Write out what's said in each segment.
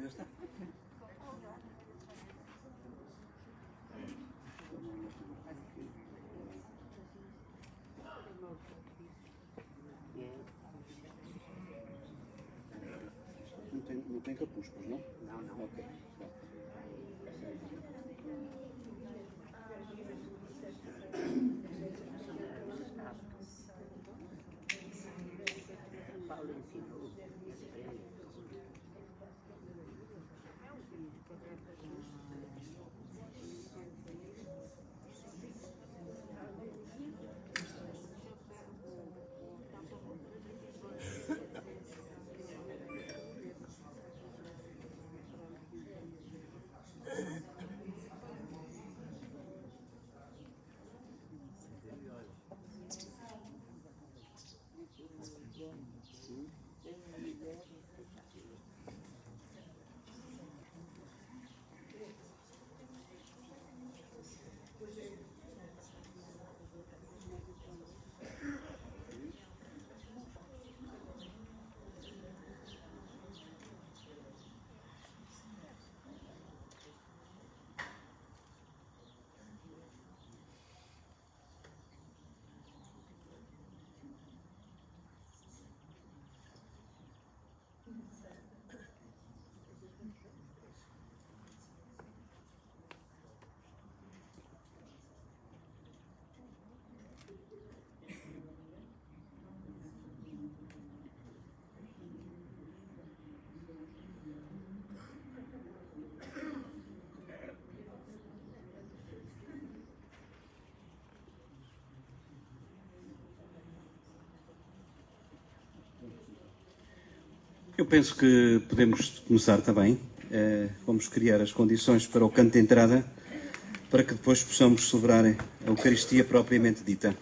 já está. Não tem capuz, pois não? Não, não. Ok. Paulo ensinou. Eu penso que podemos começar também. Vamos criar as condições para o canto de entrada, para que depois possamos celebrar a Eucaristia propriamente dita.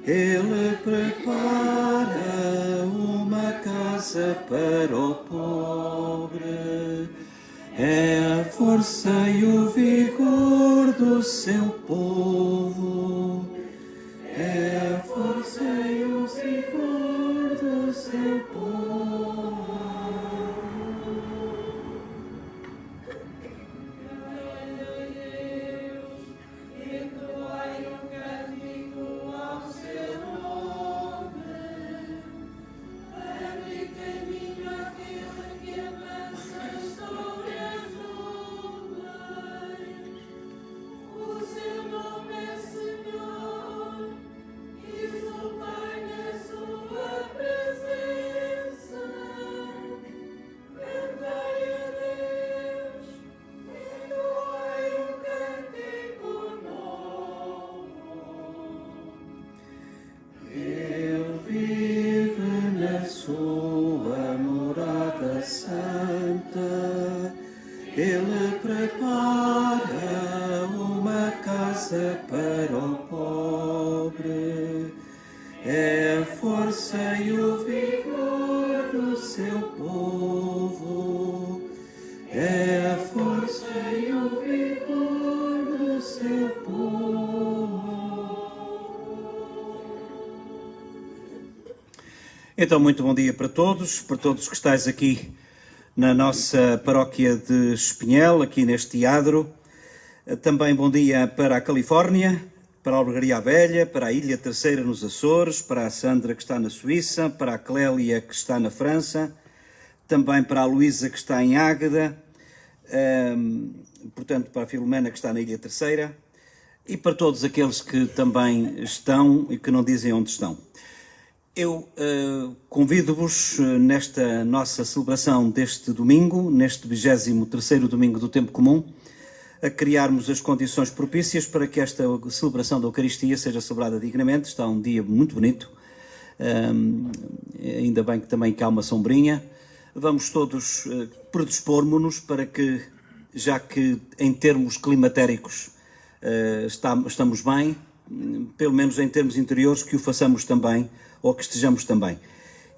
Ele prepara uma casa para o pobre, é a força e o vigor do seu povo, é a força e o vigor do seu povo. Sua morada santa, Ele prepara uma casa para o pobre, é a força e o vigor do seu povo, é a força e o vigor do seu povo. Então, muito bom dia para todos que estáis aqui na nossa paróquia de Espinhel, aqui neste adro. Também bom dia para a Califórnia, para a Albergaria Velha, para a Ilha Terceira nos Açores, para a Sandra que está na Suíça, para a Clélia que está na França, também para a Luísa que está em Águeda, portanto para a Filomena que está na Ilha Terceira e para todos aqueles que também estão e que não dizem onde estão. Eu convido-vos nesta nossa celebração deste domingo, neste 23º domingo do Tempo Comum, a criarmos as condições propícias para que esta celebração da Eucaristia seja celebrada dignamente. Está um dia muito bonito, ainda bem que também cá há uma sombrinha. Vamos todos predispor-nos para que, já que em termos climatéricos estamos bem, pelo menos em termos interiores, que o façamos também, ou que estejamos também.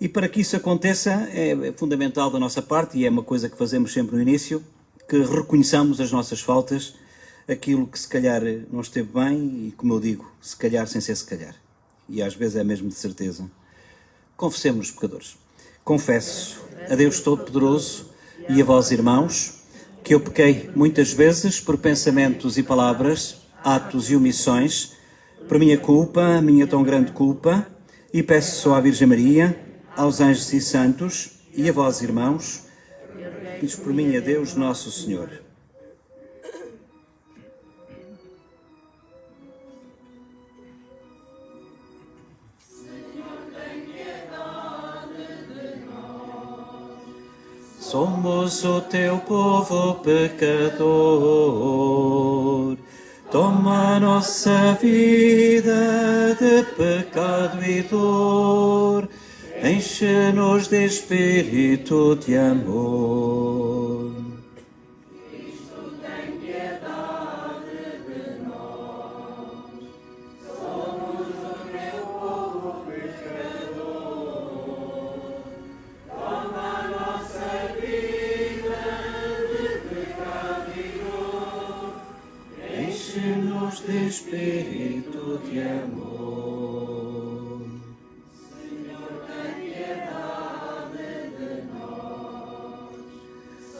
E para que isso aconteça, é fundamental da nossa parte, e é uma coisa que fazemos sempre no início, que reconheçamos as nossas faltas, aquilo que se calhar não esteve bem, e como eu digo, se calhar sem ser se calhar. E às vezes é mesmo de certeza. Confessemos os pecadores. Confesso a Deus Todo-Poderoso e a vós, irmãos, que eu pequei muitas vezes por pensamentos e palavras, atos e omissões, por minha culpa, minha tão grande culpa, e peço só à Virgem Maria, aos anjos e santos, e a vós, irmãos, diz por mim a Deus Nosso Senhor. Somos o teu povo pecador. Toma a nossa vida de pecado e dor. Enche-nos de espírito de amor. Cristo tem piedade de nós. Somos o teu povo pecador. Toma a nossa vida de pecado e dor. Enche-nos de espírito de amor.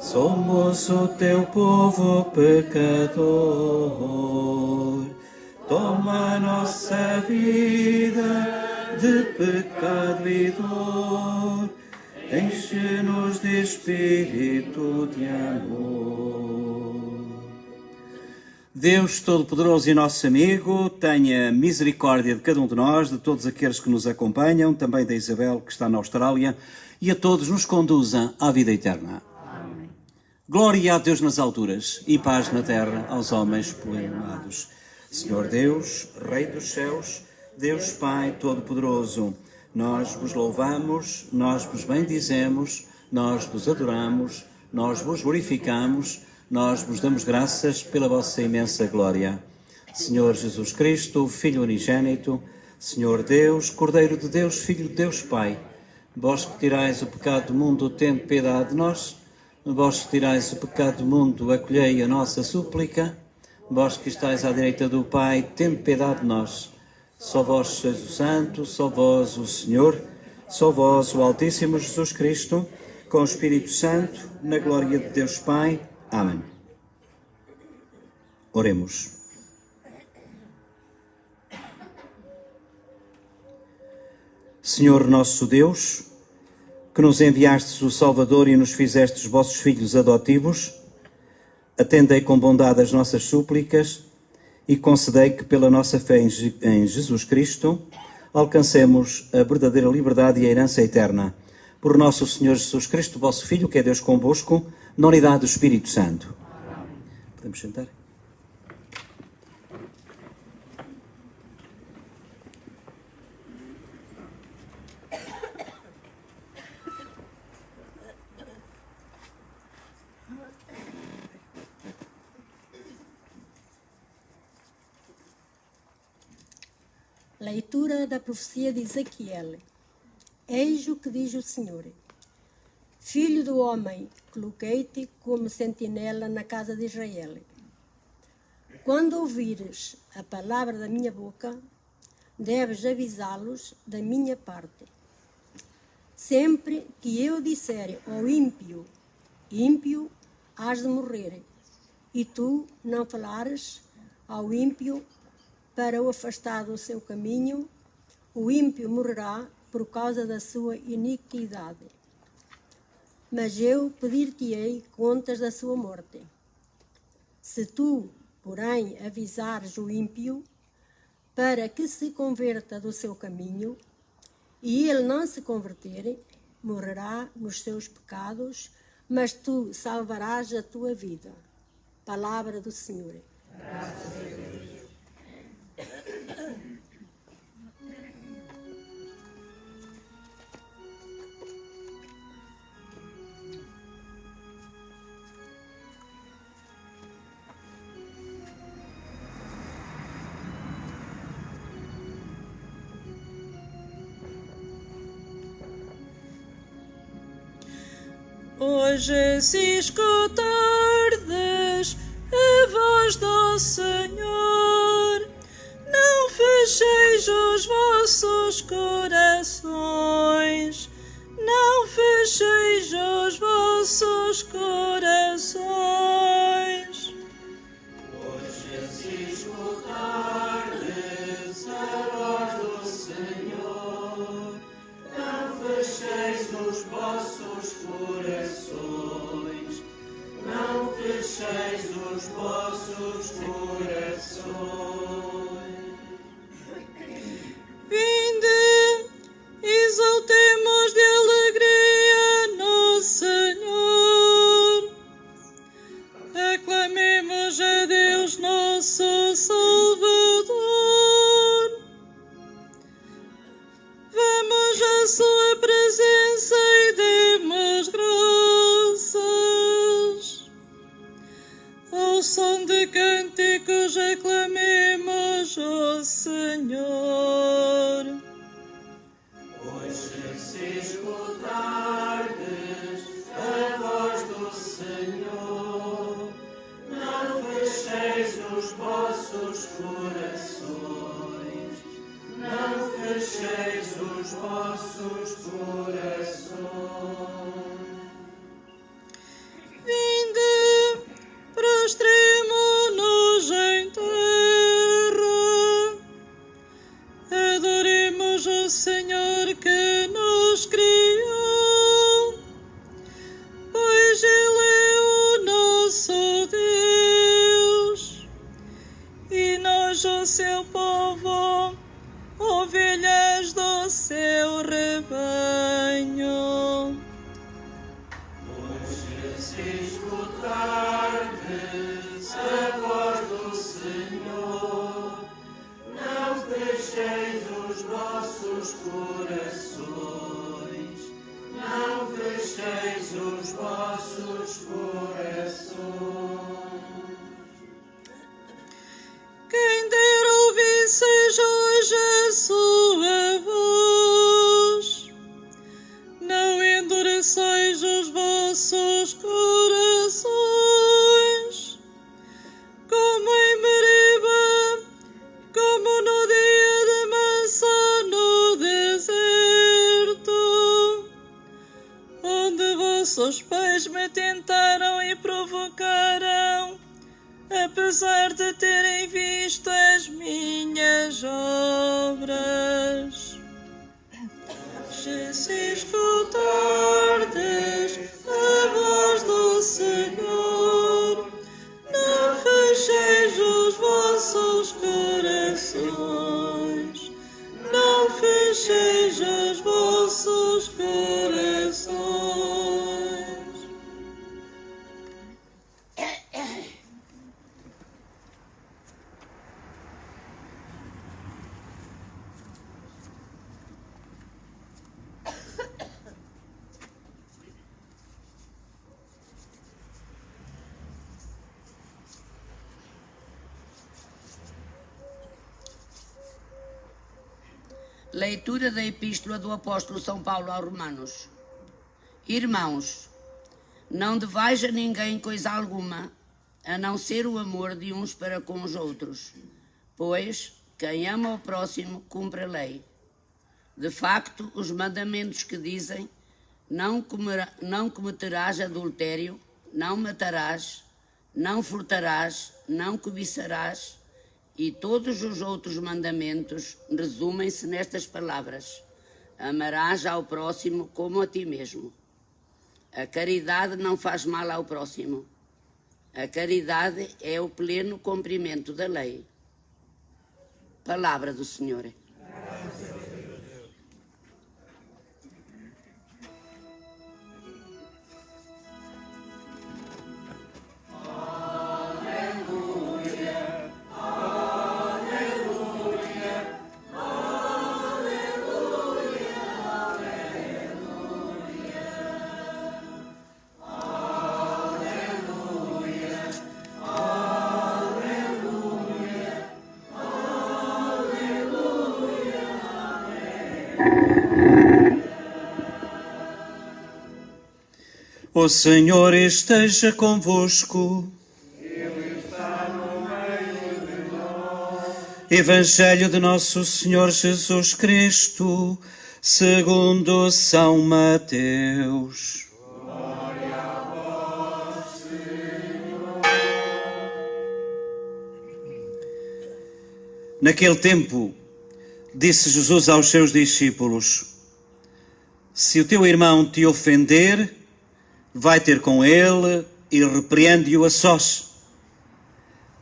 Somos o teu povo pecador. Toma a nossa vida de pecado e dor. Enche-nos de espírito de amor. Deus Todo-Poderoso e nosso amigo, tenha misericórdia de cada um de nós, de todos aqueles que nos acompanham, também da Isabel, que está na Austrália, e a todos nos conduza à vida eterna. Glória a Deus nas alturas e paz na terra aos homens por ele amados. Senhor Deus, Rei dos céus, Deus Pai Todo-Poderoso, nós vos louvamos, nós vos bendizemos, nós vos adoramos, nós vos glorificamos, nós vos damos graças pela vossa imensa glória. Senhor Jesus Cristo, Filho unigênito, Senhor Deus, Cordeiro de Deus, Filho de Deus Pai, vós que tirais o pecado do mundo, tende piedade de nós. Vós que tirais o pecado do mundo, acolhei a nossa súplica. Vós que estáis à direita do Pai, tende piedade de nós. Só vós sois o Santo, só vós o Senhor, só vós o Altíssimo Jesus Cristo, com o Espírito Santo, na glória de Deus Pai. Amém. Oremos. Senhor nosso Deus, que nos enviastes o Salvador e nos fizestes vossos filhos adotivos, atendei com bondade as nossas súplicas e concedei que, pela nossa fé em Jesus Cristo, alcancemos a verdadeira liberdade e a herança eterna. Por nosso Senhor Jesus Cristo, vosso Filho, que é Deus convosco, na unidade do Espírito Santo. Podemos sentar? Leitura da profecia de Ezequiel. Eis o que diz o Senhor: Filho do homem, coloquei-te como sentinela na casa de Israel. Quando ouvires a palavra da minha boca, deves avisá-los da minha parte. Sempre que eu disser ao ímpio, ímpio, hás de morrer, e tu não falares ao ímpio para o afastar do seu caminho, o ímpio morrerá por causa da sua iniquidade. Mas eu pedir-te-ei contas da sua morte. Se tu, porém, avisares o ímpio para que se converta do seu caminho e ele não se converter, morrerá nos seus pecados, mas tu salvarás a tua vida. Palavra do Senhor. Graças a Deus. Hoje, se escutardes a voz do Senhor, não fecheis os vossos corações, não fecheis os vossos corações. Hoje, se escutardes a voz do Senhor, não fecheis os vossos corações, não fecheis os vossos corações. Vinde, exultemos de alegria no Senhor, aclamemos a Deus nosso Salvador. Vamos à sua presença e demos graças. Ao som de cânticos aclamemos o Senhor. Hoje, se escutardes a voz do Senhor, não fecheis os vossos corações, não fecheis os vossos corações. Vinde, prostremo-nos em terra, adoremos o Senhor que nos criou, pois Ele é o nosso Deus, e nós o seu povo, ovelhas do seu rebanho. Hoje, se escutardes a voz do Senhor, não fecheis os vossos corações, não fecheis os vossos corações. Quem dera ouvisseis hoje a sua voz, não endureçais os vossos corações, como em Meriba, como no dia de Massa no deserto, onde vossos pais me tentaram e provocaram, apesar de terem visto as minhas obras. Se escutardes a voz do Senhor, não fecheis os vossos corações, não fecheis os vossos corações. Leitura da Epístola do Apóstolo São Paulo aos Romanos. Irmãos, não devais a ninguém coisa alguma, a não ser o amor de uns para com os outros, pois quem ama o próximo cumpre a lei. De facto, os mandamentos que dizem: não cometerás adultério, não matarás, não furtarás, não cobiçarás, e todos os outros mandamentos resumem-se nestas palavras: amarás ao próximo como a ti mesmo. A caridade não faz mal ao próximo. A caridade é o pleno cumprimento da lei. Palavra do Senhor. O Senhor esteja convosco. Ele está no meio de nós. Evangelho de Nosso Senhor Jesus Cristo, segundo São Mateus. Glória a vós, Senhor. Naquele tempo, disse Jesus aos seus discípulos: se o teu irmão te ofender, vai ter com ele e repreende-o a sós.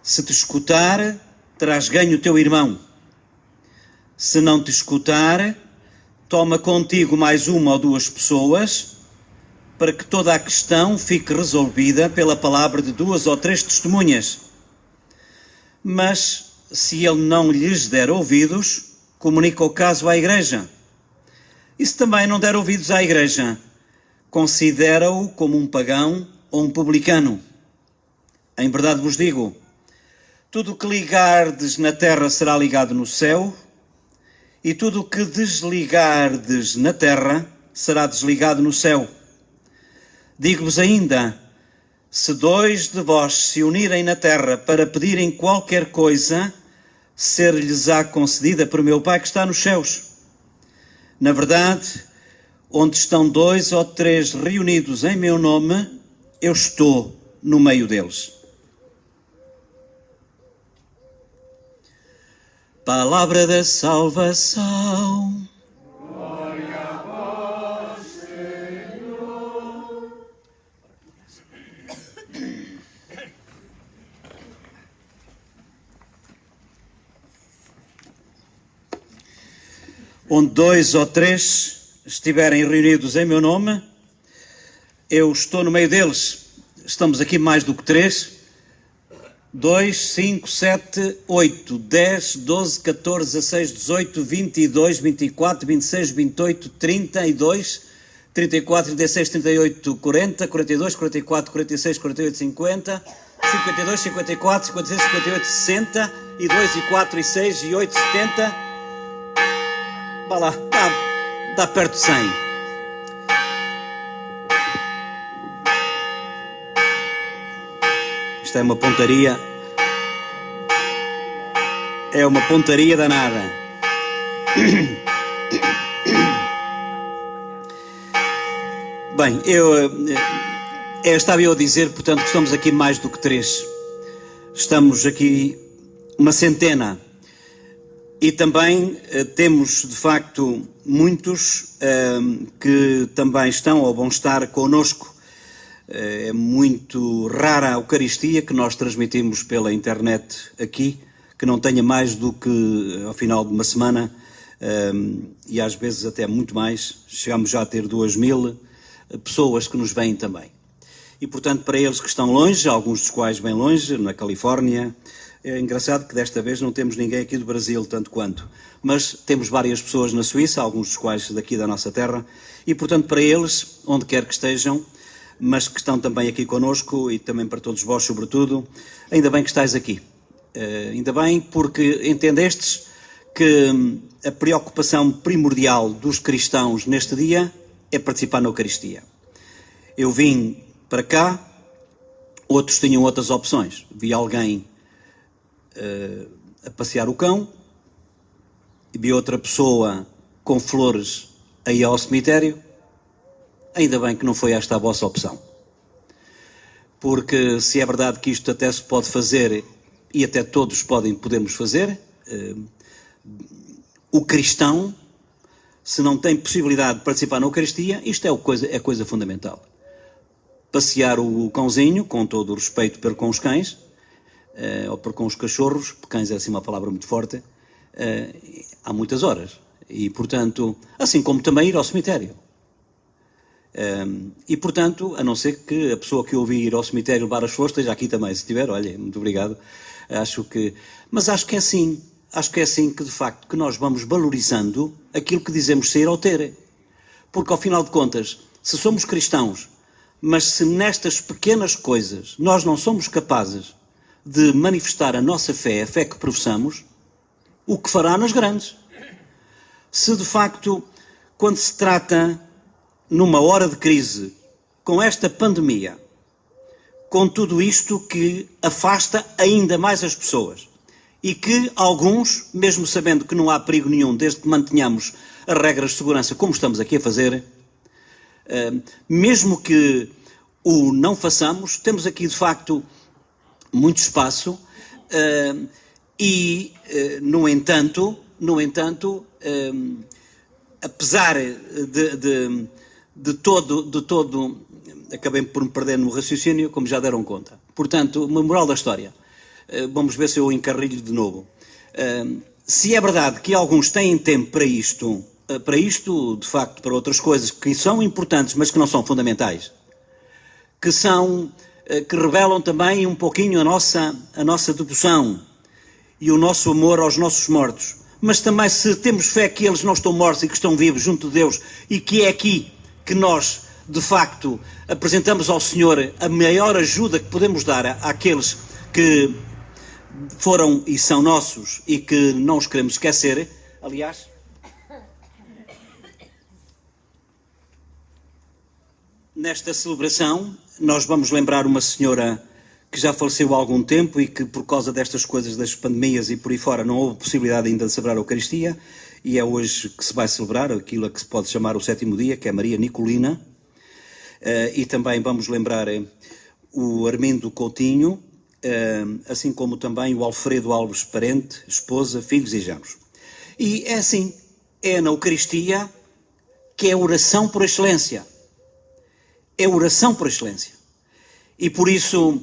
Se te escutar, terás ganho o teu irmão. Se não te escutar, toma contigo mais uma ou duas pessoas, para que toda a questão fique resolvida pela palavra de 2 ou 3 testemunhas. Mas, se ele não lhes der ouvidos, comunica o caso à Igreja. E se também não der ouvidos à Igreja, considera-o como um pagão ou um publicano. Em verdade vos digo, tudo o que ligardes na terra será ligado no céu, e tudo o que desligardes na terra será desligado no céu. Digo-vos ainda, se 2 de vós se unirem na terra para pedirem qualquer coisa, ser-lhes-á concedida por meu Pai que está nos céus. Na verdade, onde estão 2 ou 3 reunidos em meu nome, eu estou no meio deles. Palavra da salvação. Glória a vós, Senhor. Onde 2 ou 3 estiverem reunidos em meu nome, eu estou no meio deles. Estamos aqui mais do que 3. 2, 5, 7, 8, 10, 12, 14, 16, 18, 22, 24, 26, 28, 32, 34, 36, 38, 40, 42, 44, 46, 48, 50, 52, 54, 56, 58, 60, e 2, e 4, e 6, e 8, 70. Vá lá, dá perto de 100. Isto é uma pontaria. É uma pontaria danada. Bem, estava eu a dizer, portanto, que estamos aqui mais do que 3. Estamos aqui uma centena. E também temos, de facto, muitos que também estão ou vão estar connosco. É muito rara a Eucaristia que nós transmitimos pela internet aqui, que não tenha mais do que, ao final de uma semana, e às vezes até muito mais, chegamos já a ter 2.000 pessoas que nos veem também. E, portanto, para eles que estão longe, alguns dos quais bem longe, na Califórnia, é engraçado que desta vez não temos ninguém aqui do Brasil, tanto quanto, mas temos várias pessoas na Suíça, alguns dos quais daqui da nossa terra, e, portanto, para eles, onde quer que estejam, mas que estão também aqui connosco, e também para todos vós, sobretudo, ainda bem que estáis aqui. Ainda bem, porque entendestes que a preocupação primordial dos cristãos neste dia é participar na Eucaristia. Eu vim para cá, outros tinham outras opções. Vi alguém a passear o cão, vi outra pessoa com flores a ir ao cemitério. Ainda bem que não foi esta a vossa opção. Porque se é verdade que isto até se pode fazer, e até todos podemos fazer, o cristão, se não tem possibilidade de participar na Eucaristia, isto é coisa fundamental. Passear o cãozinho, com todo o respeito com os cães, ou com os cachorros, porque cães é assim uma palavra muito forte, há muitas horas. E, portanto, assim como também ir ao cemitério. E, portanto, a não ser que a pessoa que ouvi ir ao cemitério levar as flores esteja aqui também, se tiver, olha, muito obrigado. Mas acho que é assim que, de facto, que nós vamos valorizando aquilo que dizemos ser ou ter. Porque, ao final de contas, se somos cristãos, mas se nestas pequenas coisas nós não somos capazes de manifestar a nossa fé, a fé que professamos, o que fará nas grandes? Se, de facto, quando se trata numa hora de crise, com esta pandemia, com tudo isto que afasta ainda mais as pessoas e que alguns, mesmo sabendo que não há perigo nenhum desde que mantenhamos as regras de segurança como estamos aqui a fazer, mesmo que o não façamos, temos aqui de facto muito espaço e, no entanto, apesar de todo, acabei por me perder no raciocínio, como já deram conta. Portanto, uma moral da história, vamos ver se eu encarrilho de novo. Se é verdade que alguns têm tempo para isto, de facto, para outras coisas que são importantes, mas que não são fundamentais, que revelam também um pouquinho a nossa devoção e o nosso amor aos nossos mortos. Mas também, se temos fé que eles não estão mortos e que estão vivos junto de Deus, e que é aqui que nós, de facto, apresentamos ao Senhor a maior ajuda que podemos dar àqueles que foram e são nossos e que não os queremos esquecer. Aliás, nesta celebração, nós vamos lembrar uma senhora que já faleceu há algum tempo e que, por causa destas coisas das pandemias e por aí fora, não houve possibilidade ainda de celebrar a Eucaristia, e é hoje que se vai celebrar aquilo a que se pode chamar o 7º dia, que é Maria Nicolina. E também vamos lembrar o Armindo Coutinho, assim como também o Alfredo Alves Parente, esposa, filhos e genros. E é assim, é na Eucaristia que é oração por excelência. É oração por excelência. E por isso,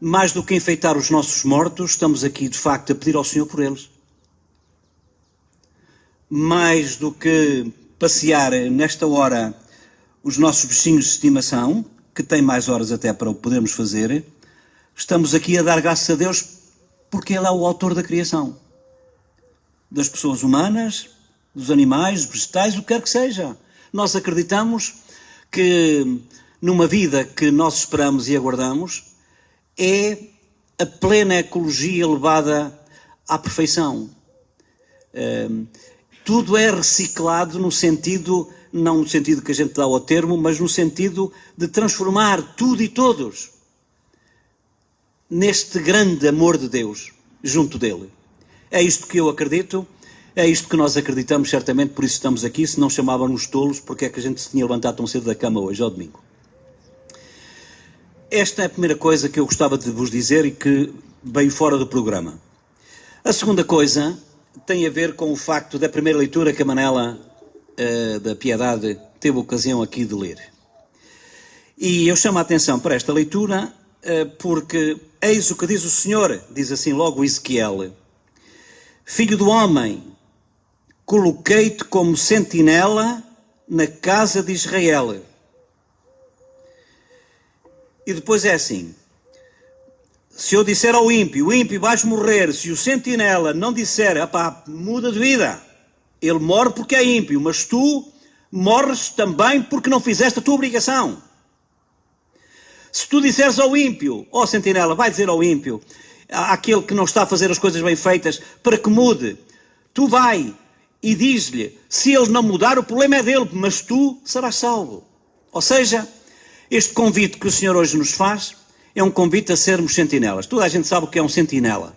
mais do que enfeitar os nossos mortos, estamos aqui de facto a pedir ao Senhor por eles. Mais do que passear nesta hora os nossos vizinhos de estimação, que têm mais horas até para o podermos fazer, estamos aqui a dar graças a Deus porque Ele é o autor da criação. Das pessoas humanas, dos animais, dos vegetais, o que quer que seja. Nós acreditamos que numa vida que nós esperamos e aguardamos, é a plena ecologia levada à perfeição. Tudo é reciclado no sentido, não no sentido que a gente dá ao termo, mas no sentido de transformar tudo e todos neste grande amor de Deus, junto dele. É isto que eu acredito, é isto que nós acreditamos certamente, por isso estamos aqui. Se não chamávamos tolos, porque é que a gente se tinha levantado tão cedo da cama hoje, ao domingo? Esta é a primeira coisa que eu gostava de vos dizer e que veio fora do programa. A segunda coisa tem a ver com o facto da primeira leitura que a Manela da Piedade teve ocasião aqui de ler. E eu chamo a atenção para esta leitura porque eis o que diz o Senhor, diz assim logo Ezequiel: Filho do homem, coloquei-te como sentinela na casa de Israel. E depois é assim: se eu disser ao ímpio, o ímpio vais morrer, se o sentinela não disser, muda de vida, ele morre porque é ímpio, mas tu morres também porque não fizeste a tua obrigação. Se tu disseres ao ímpio, sentinela, vai dizer ao ímpio, àquele que não está a fazer as coisas bem feitas, para que mude, tu vai e diz-lhe, se ele não mudar, o problema é dele, mas tu serás salvo. Ou seja, este convite que o Senhor hoje nos faz é um convite a sermos sentinelas. Toda a gente sabe o que é um sentinela.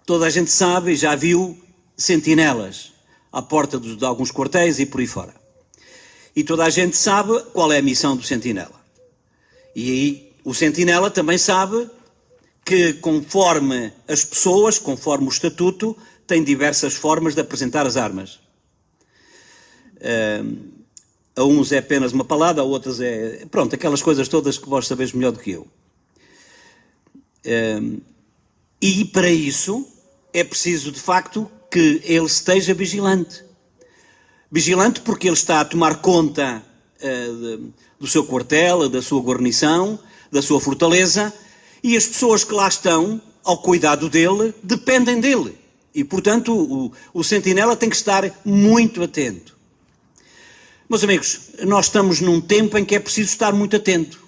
Toda a gente sabe e já viu sentinelas à porta de alguns quartéis e por aí fora. E toda a gente sabe qual é a missão do sentinela. E aí o sentinela também sabe que, conforme as pessoas, conforme o estatuto, tem diversas formas de apresentar as armas. A uns é apenas uma palavra, a outras é... Pronto, aquelas coisas todas que vós sabeis melhor do que eu. E para isso é preciso, de facto, que ele esteja vigilante. Vigilante porque ele está a tomar conta do seu quartel, da sua guarnição, da sua fortaleza, e as pessoas que lá estão, ao cuidado dele, dependem dele. E, portanto, o sentinela tem que estar muito atento. Meus amigos, nós estamos num tempo em que é preciso estar muito atento.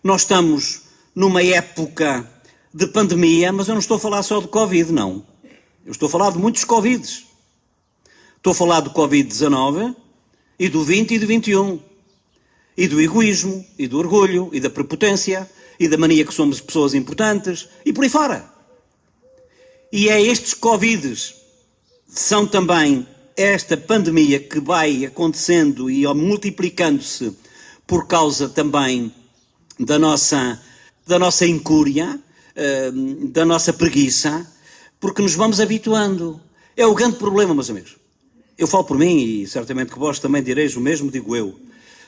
Nós estamos numa época de pandemia, mas eu não estou a falar só do Covid, não. Eu estou a falar de muitos Covids. Estou a falar do Covid-19, e do 20 e do 21, e do egoísmo, e do orgulho, e da prepotência, e da mania que somos pessoas importantes, e por aí fora. E é estes Covides, são também esta pandemia que vai acontecendo e multiplicando-se por causa também da nossa incúria, da nossa preguiça, porque nos vamos habituando. É o grande problema, meus amigos. Eu falo por mim, e certamente que vós também direis o mesmo, digo eu.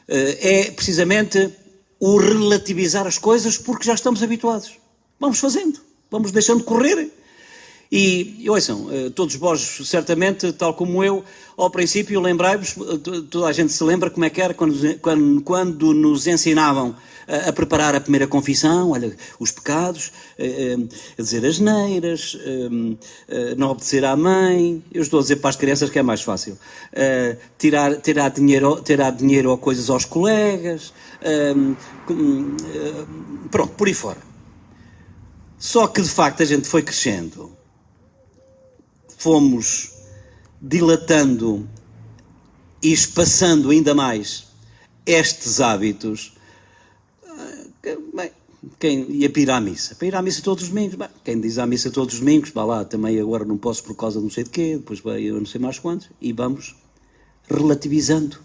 É precisamente o relativizar as coisas porque já estamos habituados. Vamos fazendo, vamos deixando correr. E ouçam, todos vós, certamente, tal como eu, ao princípio lembrai-vos, toda a gente se lembra como é que era quando nos ensinavam a preparar a primeira confissão, olha, os pecados, a dizer asneiras, não obedecer à mãe. Eu estou a dizer para as crianças que é mais fácil. Tirar dinheiro ou coisas aos colegas, pronto, por aí fora. Só que, de facto, a gente foi crescendo. Fomos dilatando e espaçando ainda mais estes hábitos. Bem, ia para ir à missa? Para ir à missa todos os domingos. Bem, quem diz à missa todos os domingos, vá lá, também agora não posso por causa de não sei de quê, depois vai eu não sei mais quantos, e vamos relativizando.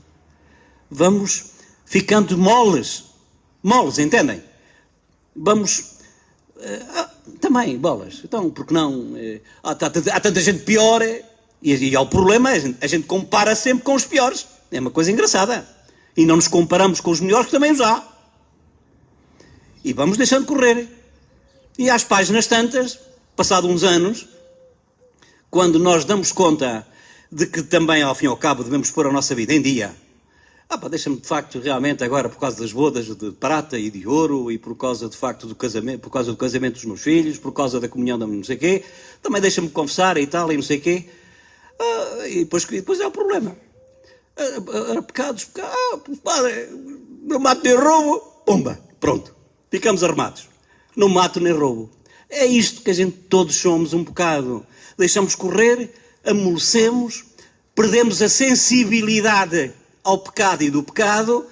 Vamos ficando moles, entendem? Vamos... também, bolas. Então, porque não? Há tanta gente pior e há o problema, a gente compara sempre com os piores. É uma coisa engraçada. E não nos comparamos com os melhores, que também os há. E vamos deixando correr. E às páginas tantas, passado uns anos, quando nós damos conta de que também, ao fim e ao cabo, devemos pôr a nossa vida em dia. Deixa-me, de facto, realmente, agora, por causa das bodas de prata e de ouro, e por causa, de facto, do casamento dos meus filhos, por causa da comunhão da não sei quê, também deixa-me confessar e tal, e não sei quê. E depois é o problema. Pecados, padre, não mato nem roubo, pumba, pronto, ficamos armados. Não mato nem roubo. É isto que a gente todos somos um bocado. Deixamos correr, amolecemos, perdemos a sensibilidade ao pecado e do pecado,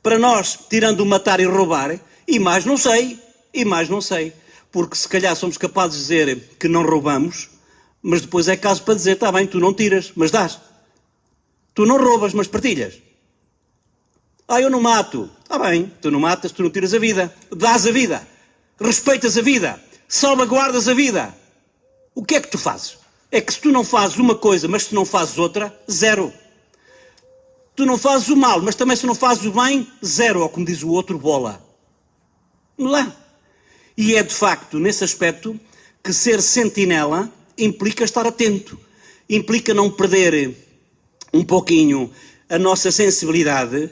para nós, tirando o matar e roubar, e mais não sei, porque se calhar somos capazes de dizer que não roubamos, mas depois é caso para dizer, está bem, tu não tiras, mas dás. Tu não roubas, mas partilhas. Eu não mato. Está bem, tu não matas, tu não tiras a vida, dás a vida, respeitas a vida, salvaguardas a vida. O que é que tu fazes? É que se tu não fazes uma coisa, mas se não fazes outra, zero. Tu não fazes o mal, mas também se não fazes o bem, zero, ou como diz o outro, bola. Não é? E é de facto, nesse aspecto, que ser sentinela implica estar atento. Implica não perder um pouquinho a nossa sensibilidade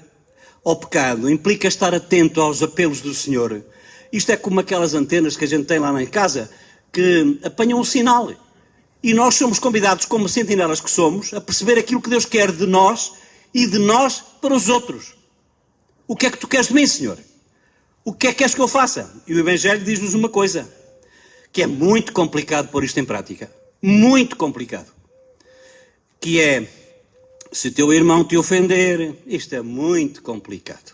ao pecado. Implica estar atento aos apelos do Senhor. Isto é como aquelas antenas que a gente tem lá em casa, que apanham o sinal. E nós somos convidados, como sentinelas que somos, a perceber aquilo que Deus quer de nós e de nós para os outros. O que é que tu queres de mim, Senhor? O que é que queres que eu faça? E o Evangelho diz-nos uma coisa, que é muito complicado pôr isto em prática. Muito complicado. Que é, se o teu irmão te ofender, isto é muito complicado.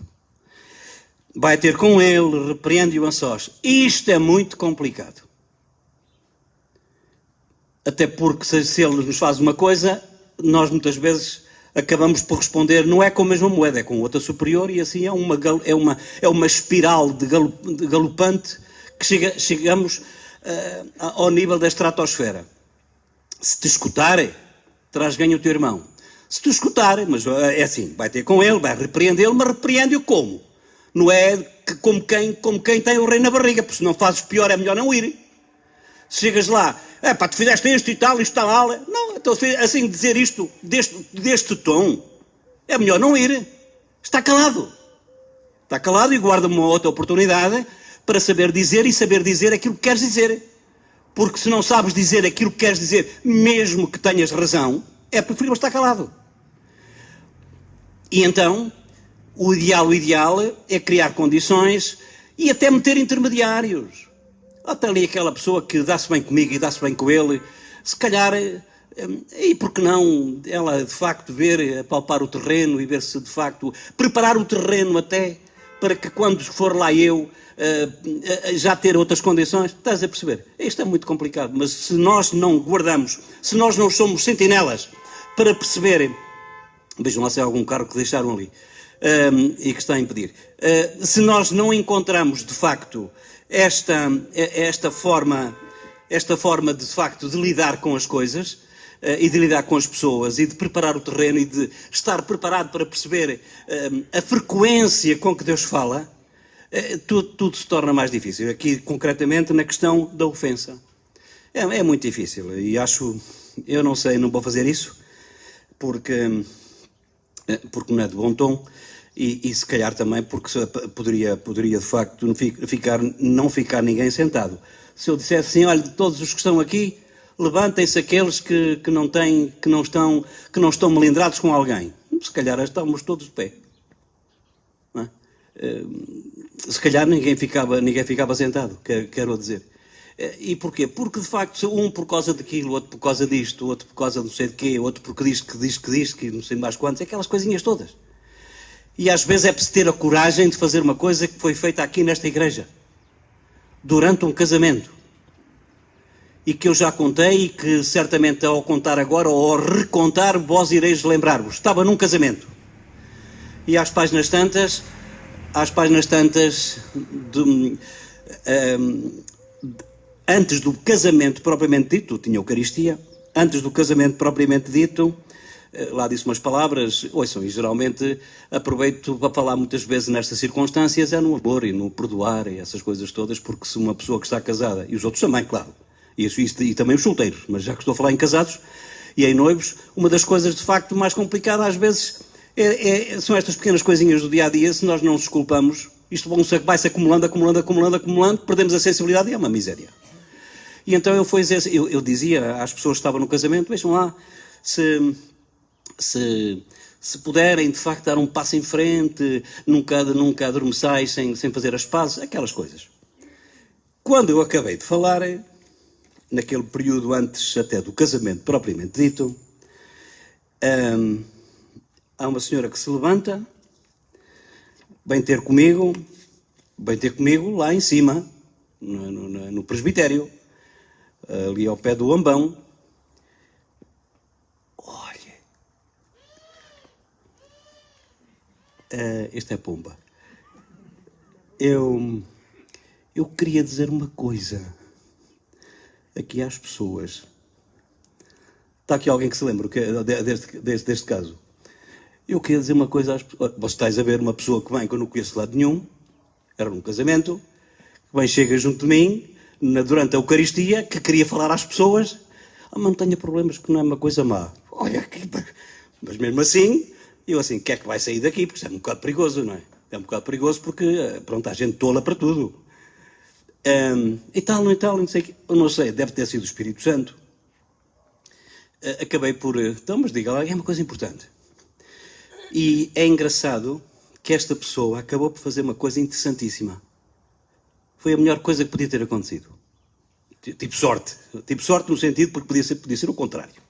Vai ter com ele, repreende-o a sós. Isto é muito complicado. Até porque se ele nos faz uma coisa, nós muitas vezes acabamos por responder, não é com a mesma moeda, é com outra superior, e assim é uma espiral de galopante que chegamos ao nível da estratosfera. Se te escutar, traz ganho o teu irmão. Se te escutar, mas é assim, vai ter com ele, vai repreendê-lo, mas repreende-o como? Não é como quem tem o rei na barriga, porque se não fazes pior é melhor não ir. Se chegas lá, tu fizeste isto e tal, não, então assim dizer isto deste tom, é melhor não ir. Está calado e guarda uma outra oportunidade para saber dizer aquilo que queres dizer. Porque se não sabes dizer aquilo que queres dizer, mesmo que tenhas razão, é preferível estar calado. E então, o ideal é criar condições e até meter intermediários. Até ali aquela pessoa que dá-se bem comigo e dá-se bem com ele, se calhar E por que não ela, de facto, ver, palpar o terreno e ver se, de facto, preparar o terreno até para que quando for lá eu já ter outras condições? Estás a perceber? Isto é muito complicado, mas se nós não guardamos, se nós não somos sentinelas para perceberem, vejam lá se há algum carro que deixaram ali e que está a impedir, se nós não encontramos, de facto, esta forma de facto de lidar com as coisas e de lidar com as pessoas e de preparar o terreno e de estar preparado para perceber a frequência com que Deus fala, tudo se torna mais difícil. Aqui, concretamente, na questão da ofensa. É muito difícil e eu não sei, não vou fazer isso porque não é de bom tom e se calhar também porque poderia de facto não ficar ninguém sentado. Se eu dissesse assim, olha, de todos os que estão aqui, levantem-se aqueles que não estão melindrados com alguém. Se calhar estamos todos de pé. Não é? Se calhar ninguém ficava sentado, quero dizer. E porquê? Porque, de facto, um por causa daquilo, outro por causa disto, outro por causa não sei de quê, outro porque diz que não sei mais quantos, aquelas coisinhas todas. E às vezes é preciso ter a coragem de fazer uma coisa que foi feita aqui nesta igreja, durante um casamento. E que eu já contei e que certamente ao contar agora ou ao recontar vós ireis lembrar-vos. Estava num casamento. E às páginas tantas, antes do casamento propriamente dito, tinha Eucaristia, antes do casamento propriamente dito, lá disse umas palavras, ouçam, e geralmente aproveito para falar muitas vezes nestas circunstâncias, é no amor e no perdoar e essas coisas todas, porque se uma pessoa que está casada, e os outros também, claro, e também os solteiros, mas já que estou a falar em casados e em noivos, uma das coisas de facto mais complicadas às vezes são estas pequenas coisinhas do dia-a-dia. Se nós não nos desculpamos, isto vai-se acumulando, perdemos a sensibilidade e é uma miséria. E então eu dizia às pessoas que estavam no casamento, vejam lá, se puderem de facto dar um passo em frente, nunca adormeçais sem fazer as pazes, aquelas coisas. Quando eu acabei de falar, naquele período antes até do casamento propriamente dito, há uma senhora que se levanta, vem ter comigo lá em cima, no presbitério, ali ao pé do ambão. Olha, esta é pomba. Eu queria dizer uma coisa aqui às pessoas. Está aqui alguém que se lembra deste caso? Eu queria dizer uma coisa às pessoas. Você estáis a ver uma pessoa que vem, que eu não conheço de lado nenhum, era num casamento, que vem, chega junto de mim, durante a Eucaristia, que queria falar às pessoas. Mas não tenha problemas, que não é uma coisa má. Olha aqui, mas mesmo assim, eu assim, quem é que vai sair daqui? Porque isso é um bocado perigoso, não é? É um bocado perigoso porque, pronto, há gente tola para tudo. E tal, não sei, eu não sei, deve ter sido o Espírito Santo. Acabei por, então, mas diga lá, é uma coisa importante. E é engraçado que esta pessoa acabou por fazer uma coisa interessantíssima. Foi a melhor coisa que podia ter acontecido. Tipo sorte no sentido porque podia ser o contrário.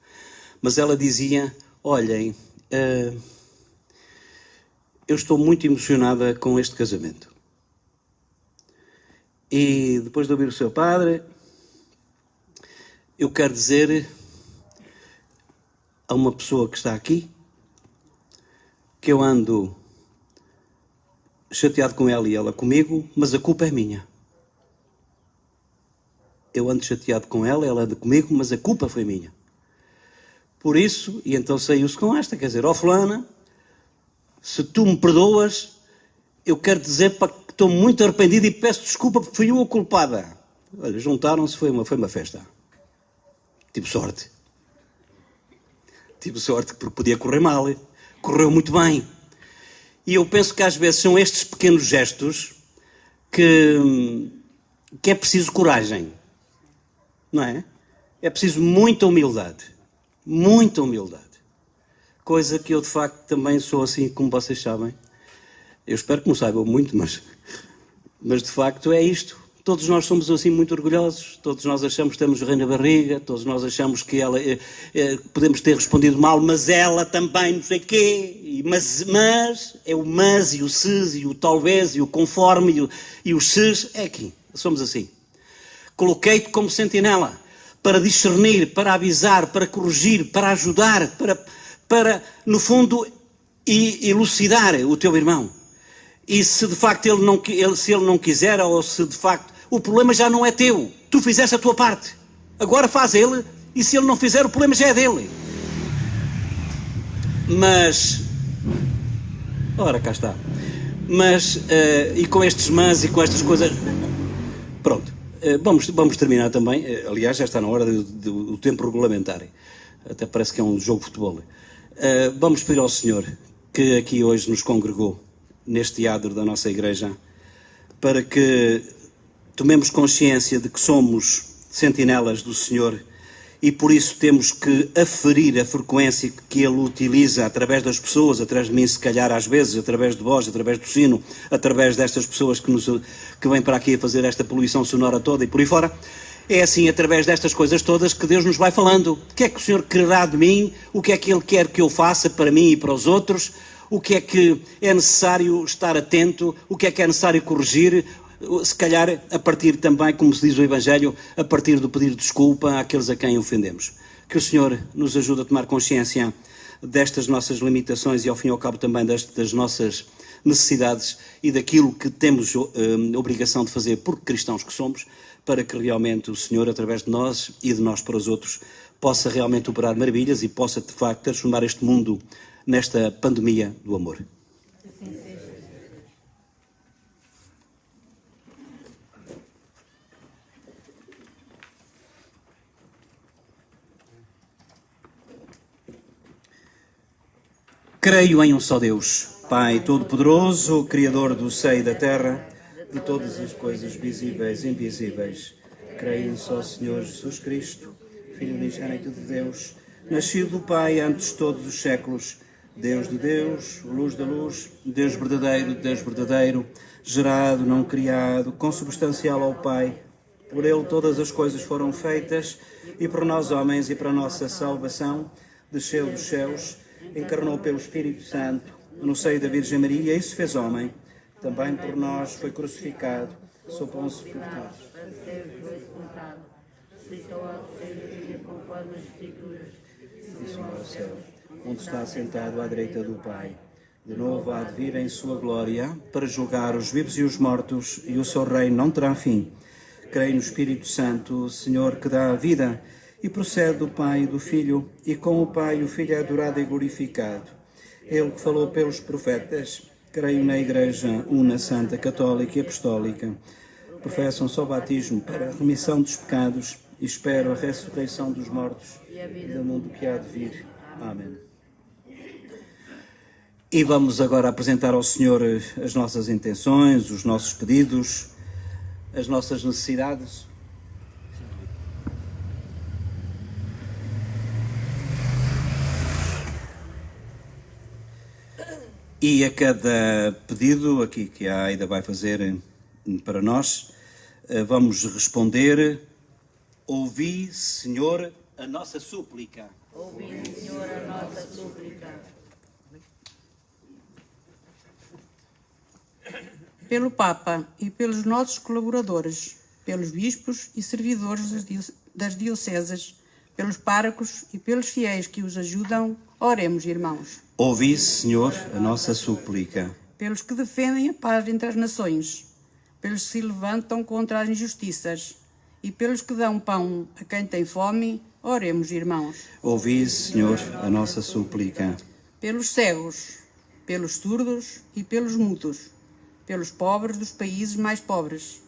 Mas ela dizia, olhem, eu estou muito emocionada com este casamento. E depois de ouvir o seu padre, eu quero dizer a uma pessoa que está aqui que eu ando chateado com ela e ela comigo, mas a culpa é minha. Eu ando chateado com ela anda comigo, mas a culpa foi minha. Por isso, e então saiu-se com esta, quer dizer, ó fulana, se tu me perdoas, eu quero dizer que estou muito arrependido e peço desculpa porque fui eu a culpada. Olha, juntaram-se, foi uma festa. Tive sorte. Tive sorte porque podia correr mal. Correu muito bem. E eu penso que às vezes são estes pequenos gestos que é preciso coragem. Não é? É preciso muita humildade. Muita humildade. Coisa que eu de facto também sou assim, como vocês sabem. Eu espero que não saibam muito, mas de facto é isto. Todos nós somos assim muito orgulhosos, todos nós achamos que temos o rei na barriga, todos nós achamos que ela podemos ter respondido mal, mas ela também não sei quê, mas é o mas e o se e o talvez e o conforme e o se, é aqui, somos assim. Coloquei-te como sentinela para discernir, para avisar, para corrigir, para ajudar, para no fundo, elucidar o teu irmão. E se de facto se ele não quiser, ou se de facto... O problema já não é teu. Tu fizeste a tua parte. Agora faz ele, e se ele não fizer, o problema já é dele. Mas... Ora, cá está. Mas, e com estes mas e com estas coisas... Pronto. Vamos terminar também. Aliás, já está na hora do tempo regulamentar. Até parece que é um jogo de futebol. Vamos pedir ao Senhor, que aqui hoje nos congregou, neste adro da nossa igreja, para que tomemos consciência de que somos sentinelas do Senhor e por isso temos que aferir a frequência que Ele utiliza através das pessoas, através de mim se calhar às vezes, através de vós, através do sino, através destas pessoas que vêm para aqui a fazer esta poluição sonora toda e por aí fora. É assim, através destas coisas todas, que Deus nos vai falando. O que é que o Senhor quererá de mim? O que é que Ele quer que eu faça para mim e para os outros? O que é que é necessário estar atento? O que é necessário corrigir? Se calhar, a partir também, como se diz o Evangelho, a partir do pedir desculpa àqueles a quem ofendemos. Que o Senhor nos ajude a tomar consciência destas nossas limitações e, ao fim e ao cabo, também das nossas necessidades e daquilo que temos obrigação de fazer por cristãos que somos, para que realmente o Senhor, através de nós e de nós para os outros, possa realmente operar maravilhas e possa, de facto, transformar este mundo nesta pandemia do amor. Creio em um só Deus, Pai Todo-Poderoso, Criador do céu e da terra, de todas as coisas visíveis e invisíveis. Creio em um só Senhor Jesus Cristo, Filho unigênito de Deus, nascido do Pai antes de todos os séculos, Deus de Deus, luz da luz, Deus verdadeiro, gerado, não criado, consubstancial ao Pai. Por Ele todas as coisas foram feitas, e por nós homens e para a nossa salvação, desceu dos céus, encarnou pelo Espírito Santo, no seio da Virgem Maria, e se fez homem. Também por nós foi crucificado, sob Pôncio Pilatos. E subiu ao céu, onde está sentado à direita do Pai. De novo há de vir em sua glória, para julgar os vivos e os mortos, e o seu reino não terá fim. Creio no Espírito Santo, Senhor, que dá a vida, e procede do Pai e do Filho, e com o Pai o Filho é adorado e glorificado. Ele que falou pelos profetas. Creio na Igreja una, santa, católica e apostólica. Professo um só batismo para a remissão dos pecados e espero a ressurreição dos mortos e do mundo que há de vir. Amém. E vamos agora apresentar ao Senhor as nossas intenções, os nossos pedidos, as nossas necessidades. E a cada pedido aqui que a Aida vai fazer para nós, vamos responder: ouvi, Senhor, a nossa súplica. Ouvi, Senhor, a nossa súplica. Pelo Papa e pelos nossos colaboradores, pelos bispos e servidores das dioceses, pelos párocos e pelos fiéis que os ajudam, oremos, irmãos. Ouvi, Senhor, a nossa súplica. Pelos que defendem a paz entre as nações, pelos que se levantam contra as injustiças e pelos que dão pão a quem tem fome, oremos, irmãos. Ouvi, Senhor, a nossa súplica. Pelos cegos, pelos surdos e pelos mudos, pelos pobres dos países mais pobres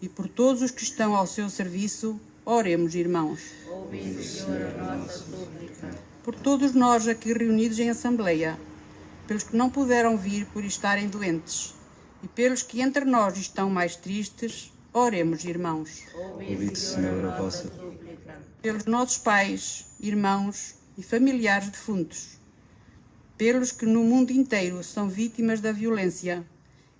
e por todos os que estão ao seu serviço, oremos, irmãos. Ouvi, Senhor, a nossa súplica. Por todos nós aqui reunidos em assembleia, pelos que não puderam vir por estarem doentes e pelos que entre nós estão mais tristes, oremos, irmãos. Ouvi, Senhor, a vossa súplica. Pelos nossos pais, irmãos e familiares defuntos, pelos que no mundo inteiro são vítimas da violência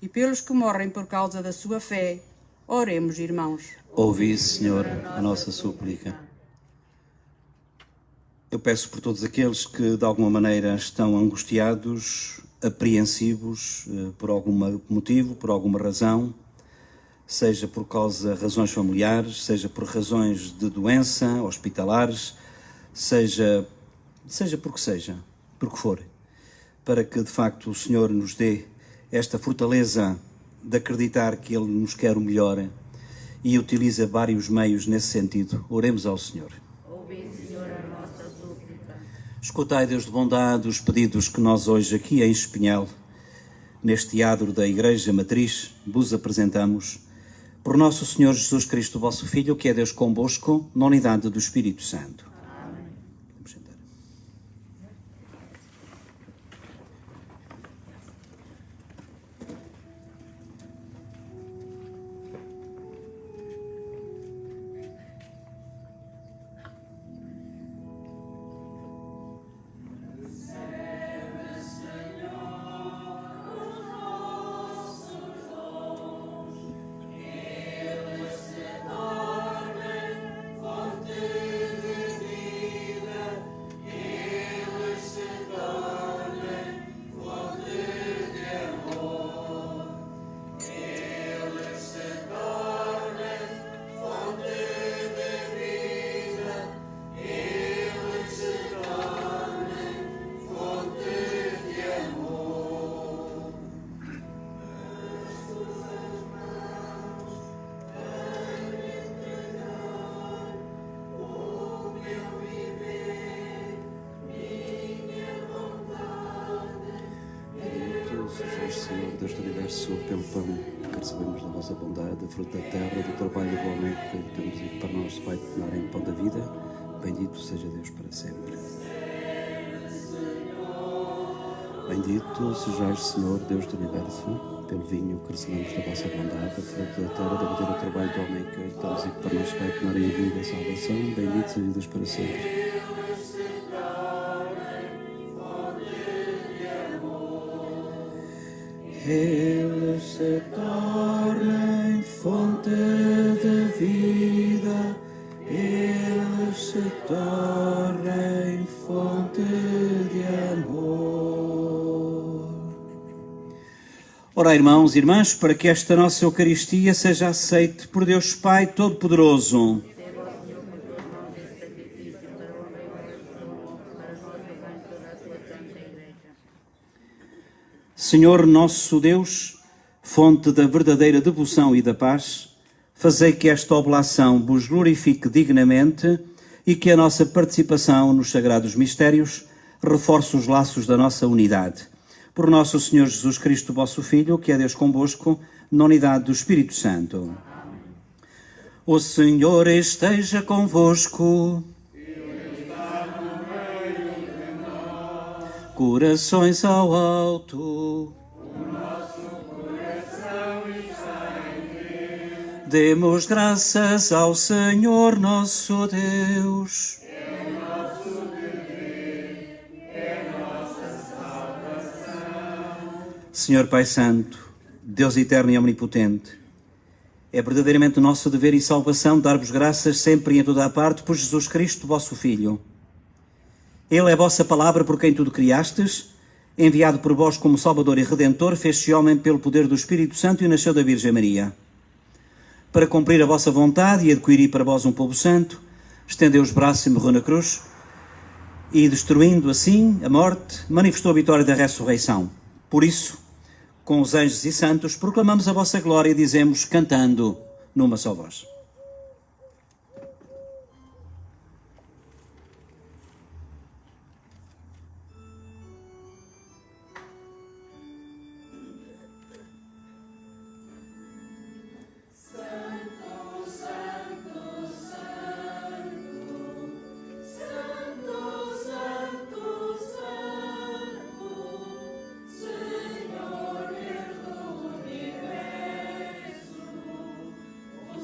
e pelos que morrem por causa da sua fé, Oremos, irmãos. Ouvi, Senhor, a nossa súplica. Eu peço por todos aqueles que, de alguma maneira, estão angustiados, apreensivos, por algum motivo, por alguma razão, seja por causa de razões familiares, seja por razões de doença, hospitalares, seja por que for, para que, de facto, o Senhor nos dê esta fortaleza de acreditar que Ele nos quer o melhor e utiliza vários meios nesse sentido. Oremos ao Senhor. Ouvi, Senhor, a nossa súplica. Escutai, Deus de bondade, os pedidos que nós hoje aqui em Espinhel, neste adro da Igreja Matriz, vos apresentamos, por nosso Senhor Jesus Cristo, vosso Filho, que é Deus convosco, na unidade do Espírito Santo. Amém. Vamos sentar. Senhor, Deus do Universo, pelo pão que recebemos da vossa bondade, fruto da terra, do trabalho do homem que temos e para nós vai tornar em pão da vida. Bendito seja Deus para sempre. Bendito sejais, Senhor, Deus do Universo, pelo vinho que recebemos da vossa bondade, fruto da terra, da vida do trabalho do homem que temos e que para nós vai tornar em vida e salvação. Bendito seja Deus para sempre. Ele se torna em fonte de vida, Ele se torna em fonte de amor. Ora, irmãos e irmãs, para que esta nossa Eucaristia seja aceite por Deus Pai Todo-Poderoso, Senhor nosso Deus, fonte da verdadeira devoção e da paz, fazei que esta oblação vos glorifique dignamente e que a nossa participação nos sagrados mistérios reforce os laços da nossa unidade. Por nosso Senhor Jesus Cristo, vosso Filho, que é Deus convosco, na unidade do Espírito Santo. O Senhor esteja convosco. Corações ao alto. O nosso coração está em Deus. Demos graças ao Senhor nosso Deus. É o nosso dever, é a nossa salvação. Senhor Pai Santo, Deus eterno e omnipotente, é verdadeiramente o nosso dever e salvação dar-vos graças sempre e em toda a parte por Jesus Cristo, vosso Filho. Ele é a vossa palavra por quem tudo criastes, enviado por vós como Salvador e Redentor, fez-se homem pelo poder do Espírito Santo e nasceu da Virgem Maria. Para cumprir a vossa vontade e adquirir para vós um povo santo, estendeu os braços e morreu na cruz, e destruindo assim a morte, manifestou a vitória da ressurreição. Por isso, com os anjos e santos, proclamamos a vossa glória e dizemos, cantando numa só voz.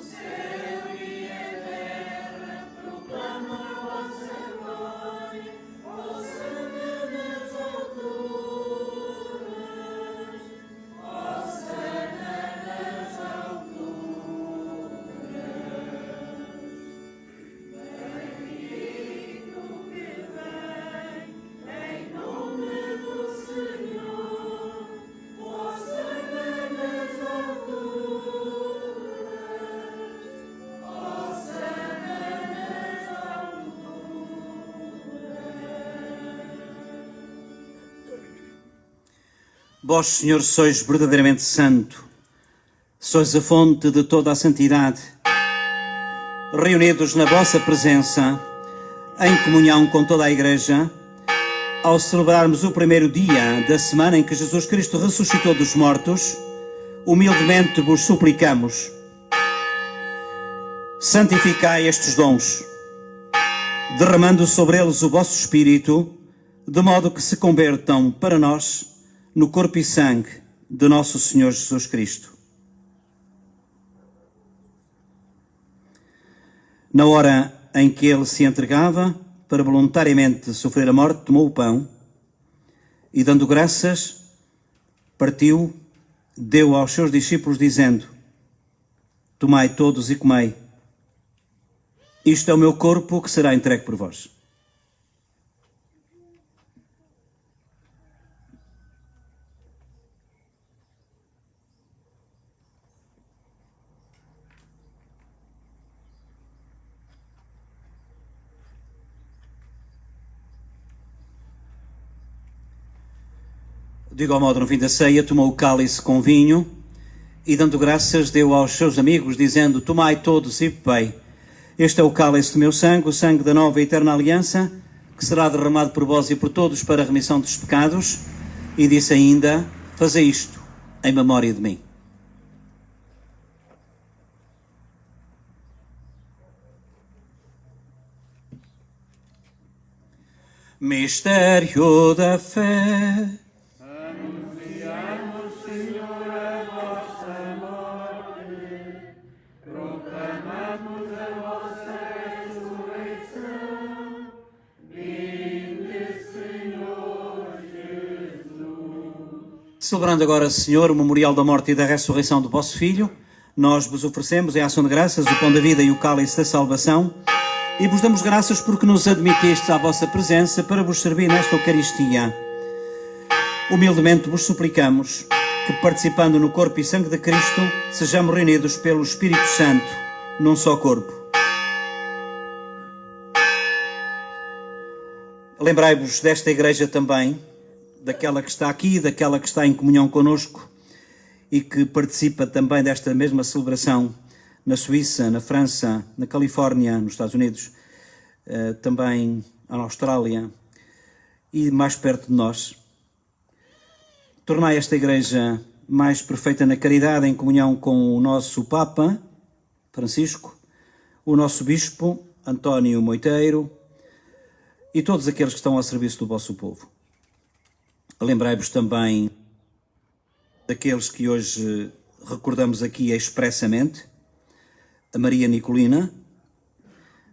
Senhor, Vós, Senhor, sois verdadeiramente santo, sois a fonte de toda a santidade. Reunidos na vossa presença, em comunhão com toda a Igreja, ao celebrarmos o primeiro dia da semana em que Jesus Cristo ressuscitou dos mortos, humildemente vos suplicamos: santificai estes dons, derramando sobre eles o vosso Espírito, de modo que se convertam para nós no corpo e sangue de nosso Senhor Jesus Cristo. Na hora em que ele se entregava para voluntariamente sofrer a morte, tomou o pão e, dando graças, partiu, deu aos seus discípulos, dizendo: tomai todos e comei. Isto é o meu corpo que será entregue por vós. De igual modo, no fim da ceia, tomou o cálice com vinho e, dando graças, deu aos seus amigos, dizendo: tomai todos e bebei. Este é o cálice do meu sangue, o sangue da nova e eterna aliança, que será derramado por vós e por todos para a remissão dos pecados. E disse ainda: fazei isto em memória de mim. Mistério da fé. Celebrando agora, Senhor, o memorial da morte e da ressurreição do vosso Filho, nós vos oferecemos, em ação de graças, o pão da vida e o cálice da salvação, e vos damos graças porque nos admitestes à vossa presença para vos servir nesta Eucaristia. Humildemente vos suplicamos que, participando no corpo e sangue de Cristo, sejamos reunidos pelo Espírito Santo num só corpo. Lembrai-vos desta Igreja também, daquela que está aqui, daquela que está em comunhão connosco e que participa também desta mesma celebração na Suíça, na França, na Califórnia, nos Estados Unidos, também na Austrália e mais perto de nós. Tornai esta Igreja mais perfeita na caridade, em comunhão com o nosso Papa Francisco, o nosso Bispo António Moiteiro e todos aqueles que estão ao serviço do vosso povo. Lembrai-vos também daqueles que hoje recordamos aqui expressamente, a Maria Nicolina,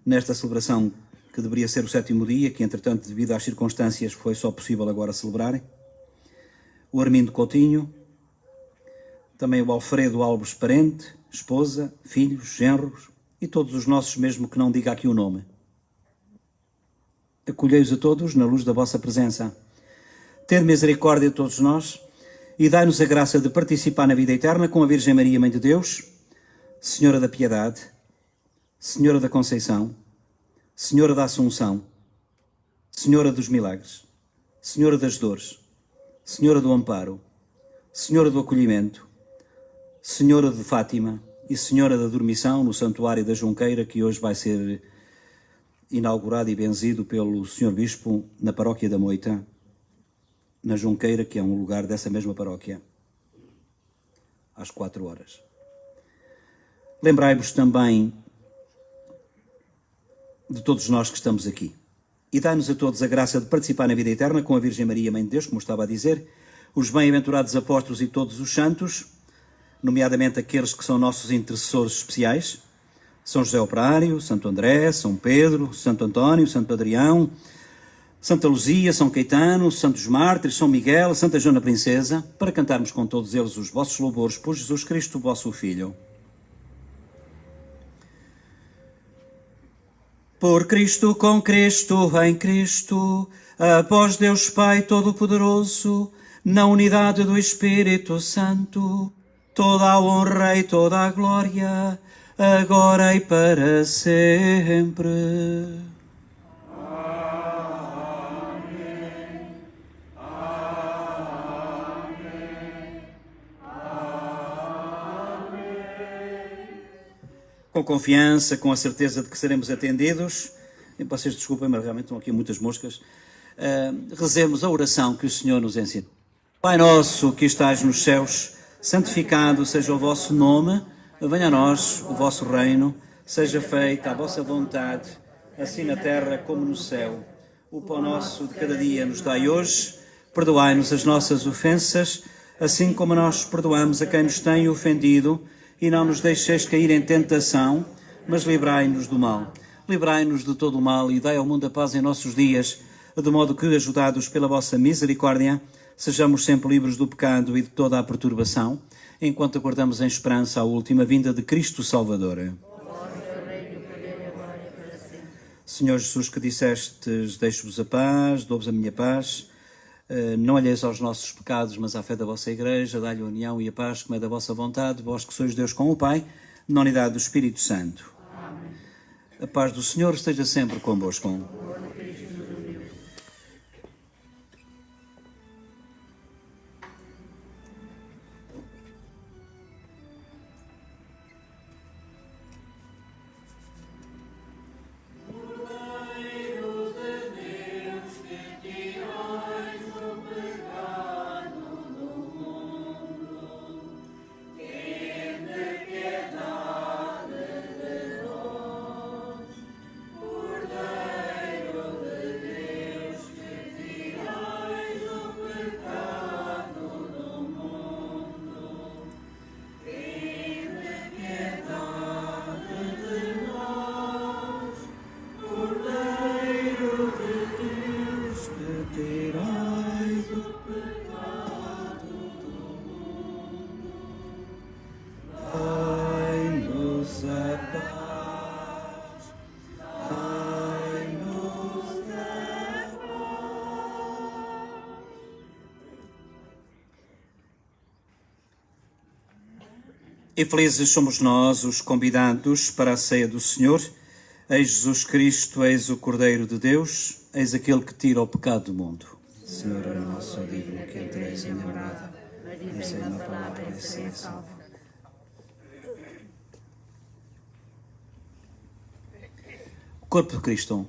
nesta celebração que deveria ser o 7º dia, que entretanto, devido às circunstâncias, foi só possível agora celebrarem, o Armindo Coutinho, também o Alfredo Alves Parente, esposa, filhos, genros e todos os nossos, mesmo que não diga aqui o nome. Acolhei-os a todos na luz da vossa presença. Tende misericórdia de todos nós e dai-nos a graça de participar na vida eterna com a Virgem Maria, Mãe de Deus, Senhora da Piedade, Senhora da Conceição, Senhora da Assunção, Senhora dos Milagres, Senhora das Dores, Senhora do Amparo, Senhora do Acolhimento, Senhora de Fátima e Senhora da Dormição no Santuário da Junqueira, que hoje vai ser inaugurado e benzido pelo Sr. Bispo na Paróquia da Moita, na Junqueira, que é um lugar dessa mesma paróquia, às 4 horas. Lembrai-vos também de todos nós que estamos aqui. E dai-nos a todos a graça de participar na vida eterna com a Virgem Maria, Mãe de Deus, como estava a dizer, os bem-aventurados apóstolos e todos os santos, nomeadamente aqueles que são nossos intercessores especiais, São José Operário, Santo André, São Pedro, Santo António, Santo Adrião, Santa Luzia, São Caetano, Santos Mártires, São Miguel, Santa Joana Princesa, para cantarmos com todos eles os vossos louvores por Jesus Cristo, vosso Filho. Por Cristo, com Cristo, em Cristo, a vós Deus Pai Todo-Poderoso, na unidade do Espírito Santo, toda a honra e toda a glória, agora e para sempre. Amém. Amém. com confiança, com a certeza de que seremos atendidos. E vocês desculpem, mas realmente estão aqui muitas moscas. Rezemos a oração que o Senhor nos ensina. Pai nosso que estás nos céus, santificado seja o vosso nome, venha a nós o vosso reino, seja feita a vossa vontade, assim na terra como no céu. O pão nosso de cada dia nos dai hoje, perdoai-nos as nossas ofensas, assim como nós perdoamos a quem nos tem ofendido, e não nos deixeis cair em tentação, mas livrai-nos do mal. Livrai-nos de todo o mal e dai ao mundo a paz em nossos dias, de modo que, ajudados pela vossa misericórdia, sejamos sempre livres do pecado e de toda a perturbação, enquanto aguardamos em esperança a última vinda de Cristo Salvador. Senhor Jesus, que dissestes, deixo-vos a paz, dou-vos a minha paz, não olheis aos nossos pecados, mas à fé da vossa Igreja, dai-lhe a união e a paz, como é da vossa vontade, vós que sois Deus com o Pai, na unidade do Espírito Santo. Amém. A paz do Senhor esteja sempre convosco. E felizes somos nós, os convidados para a ceia do Senhor. Eis Jesus Cristo, eis o Cordeiro de Deus, eis aquele que tira o pecado do mundo. Senhor, eu não sou digno que entreis em minha morada, mas sei uma palavra e serei salvo. O corpo de Cristo.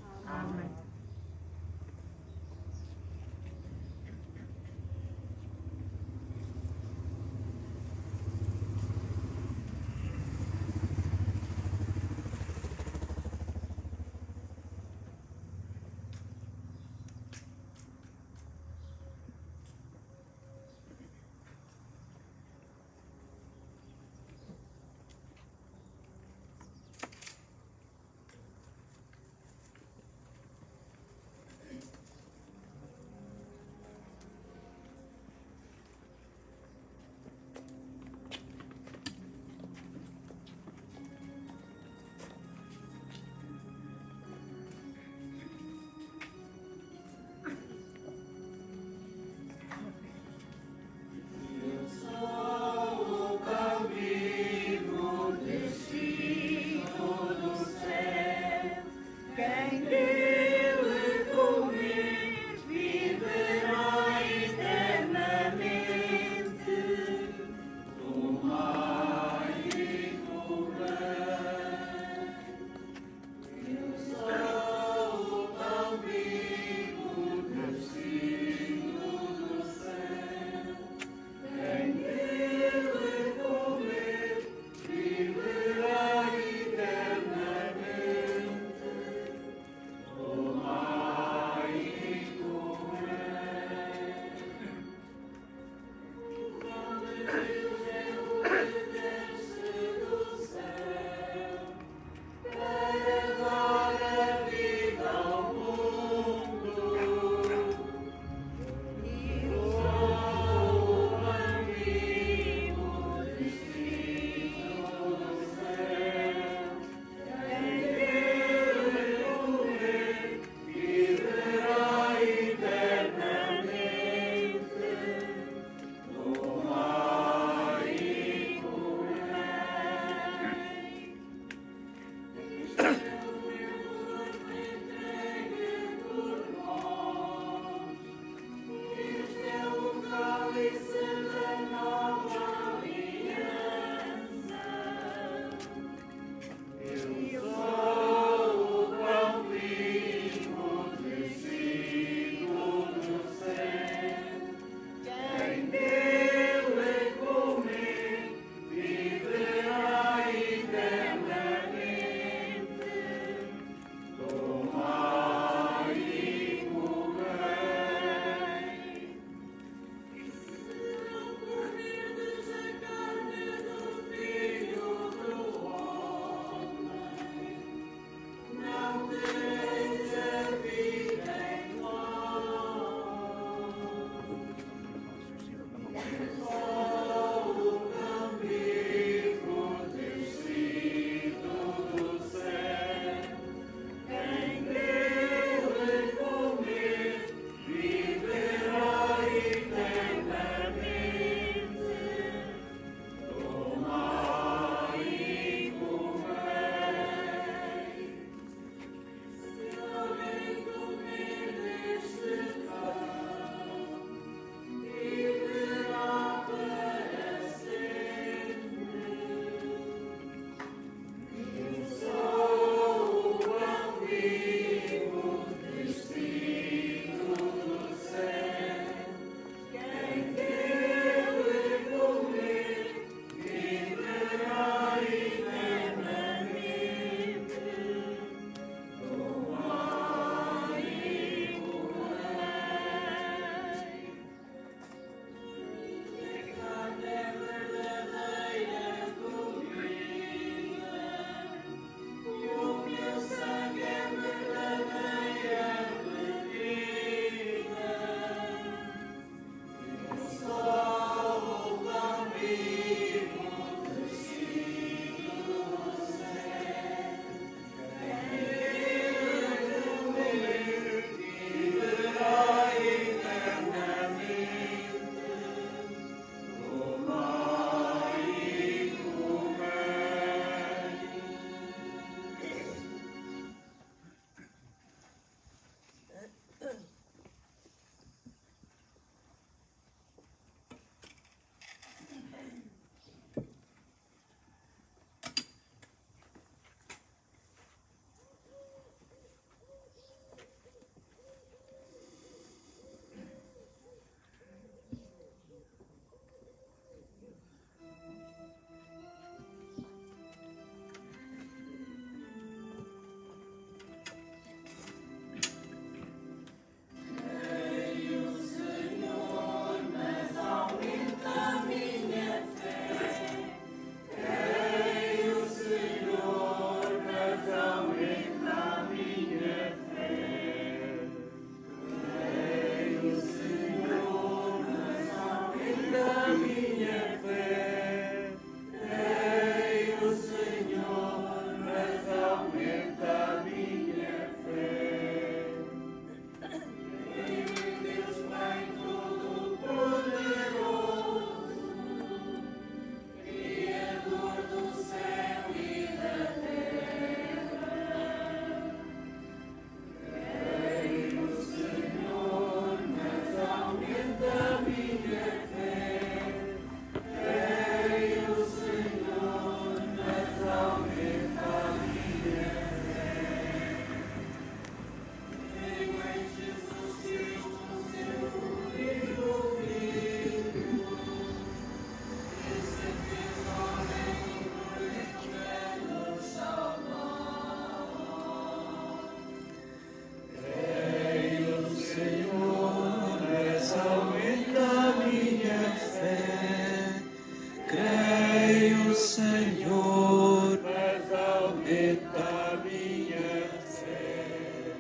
Creio, Senhor, mas aumenta a minha fé.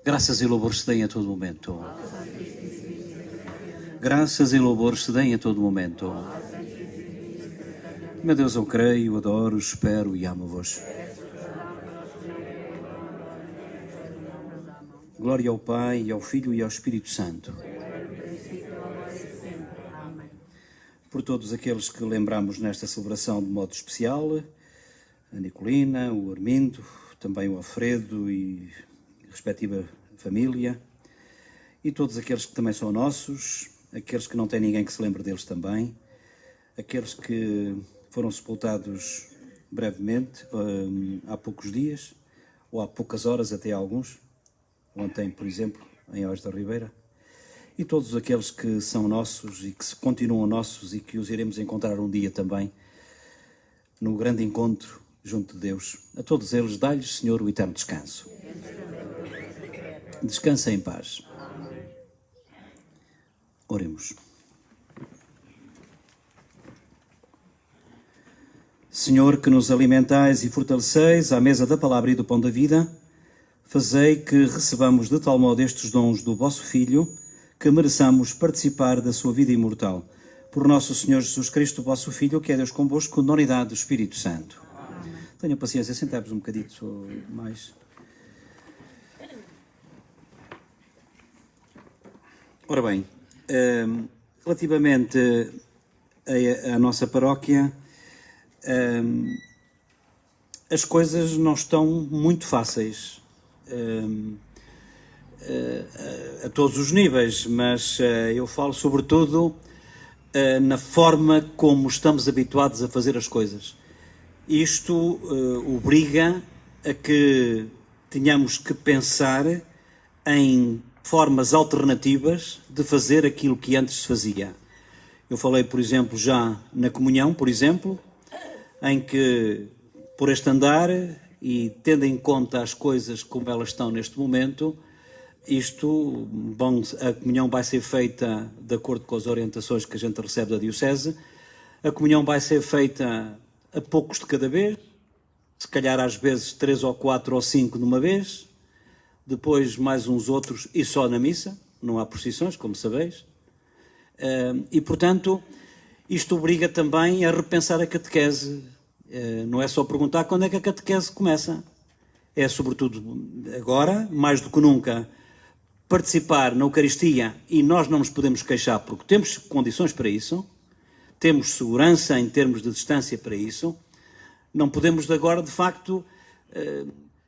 Graças e louvores se deem a todo momento. Graças e louvores se deem a todo momento. Meu Deus, eu creio, adoro, espero e amo-vos. Glória ao Pai, ao Filho e ao Espírito Santo. Por todos aqueles que lembramos nesta celebração de modo especial, a Nicolina, o Armindo, também o Alfredo e a respectiva família, e todos aqueles que também são nossos, aqueles que não têm ninguém que se lembre deles também, aqueles que foram sepultados brevemente, há poucos dias, ou há poucas horas até alguns, ontem, por exemplo, em Oeiras da Ribeira, e todos aqueles que são nossos e que se continuam nossos e que os iremos encontrar um dia também no grande encontro junto de Deus. A todos eles, dá-lhes, Senhor, o eterno descanso. Descansa em paz. Oremos. Senhor, que nos alimentais e fortaleceis à mesa da palavra e do pão da vida, fazei que recebamos de tal modo estes dons do vosso Filho, que mereçamos participar da sua vida imortal. Por nosso Senhor Jesus Cristo, vosso Filho, que é Deus convosco, na unidade do Espírito Santo. Tenham paciência, sentai-vos um bocadito mais. Ora bem, relativamente à nossa paróquia, as coisas não estão muito fáceis a todos os níveis, mas eu falo sobretudo na forma como estamos habituados a fazer as coisas. Isto obriga a que tenhamos que pensar em formas alternativas de fazer aquilo que antes se fazia. Eu falei, por exemplo, já na comunhão, por exemplo, em que, por este andar e tendo em conta as coisas como elas estão neste momento, a comunhão vai ser feita de acordo com as orientações que a gente recebe da Diocese. A comunhão vai ser feita a poucos de cada vez, se calhar às vezes 3 ou 4 ou 5 de uma vez, depois mais uns outros e só na missa, não há procissões, como sabeis. E, portanto, isto obriga também a repensar a catequese. Não é só perguntar quando é que a catequese começa. É, sobretudo, agora, mais do que nunca, participar na Eucaristia, e nós não nos podemos queixar porque temos condições para isso, temos segurança em termos de distância para isso. Não podemos agora, de facto,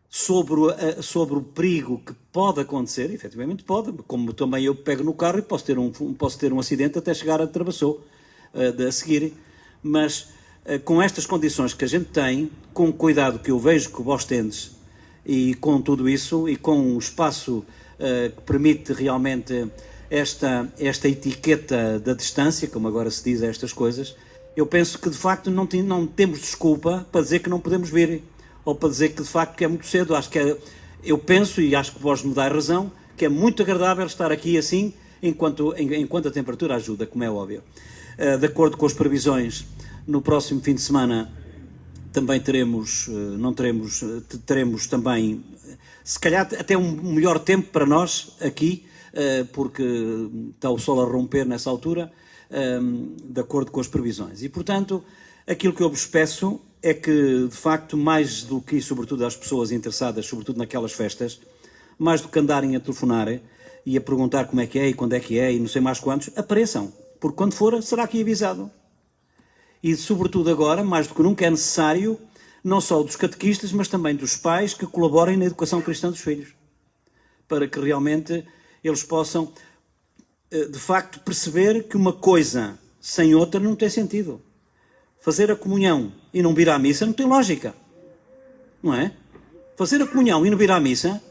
sobre o perigo que pode acontecer, efetivamente pode, como também eu pego no carro e posso ter um acidente até chegar a Travassou a seguir, mas com estas condições que a gente tem, com o cuidado que eu vejo que vós tendes, e com tudo isso, e com o espaço que permite realmente esta etiqueta da distância, como agora se diz a estas coisas, eu penso que de facto não temos desculpa para dizer que não podemos vir, ou para dizer que de facto que é muito cedo. Eu penso, e acho que vós me dá razão, que é muito agradável estar aqui assim, enquanto a temperatura ajuda, como é óbvio. De acordo com as previsões, no próximo fim de semana também teremos também, se calhar até um melhor tempo para nós aqui, porque está o sol a romper nessa altura, de acordo com as previsões. E, portanto, aquilo que eu vos peço é que, de facto, mais do que, sobretudo às pessoas interessadas, sobretudo naquelas festas, mais do que andarem a telefonar e a perguntar como é que é e quando é que é e não sei mais quantos, apareçam, porque quando for, será aqui avisado. E, sobretudo agora, mais do que nunca, é necessário, não só dos catequistas, mas também dos pais que colaborem na educação cristã dos filhos, para que realmente eles possam, de facto, perceber que uma coisa sem outra não tem sentido. Fazer a comunhão e não vir à missa não tem lógica, não é? Fazer a comunhão e não vir à missa,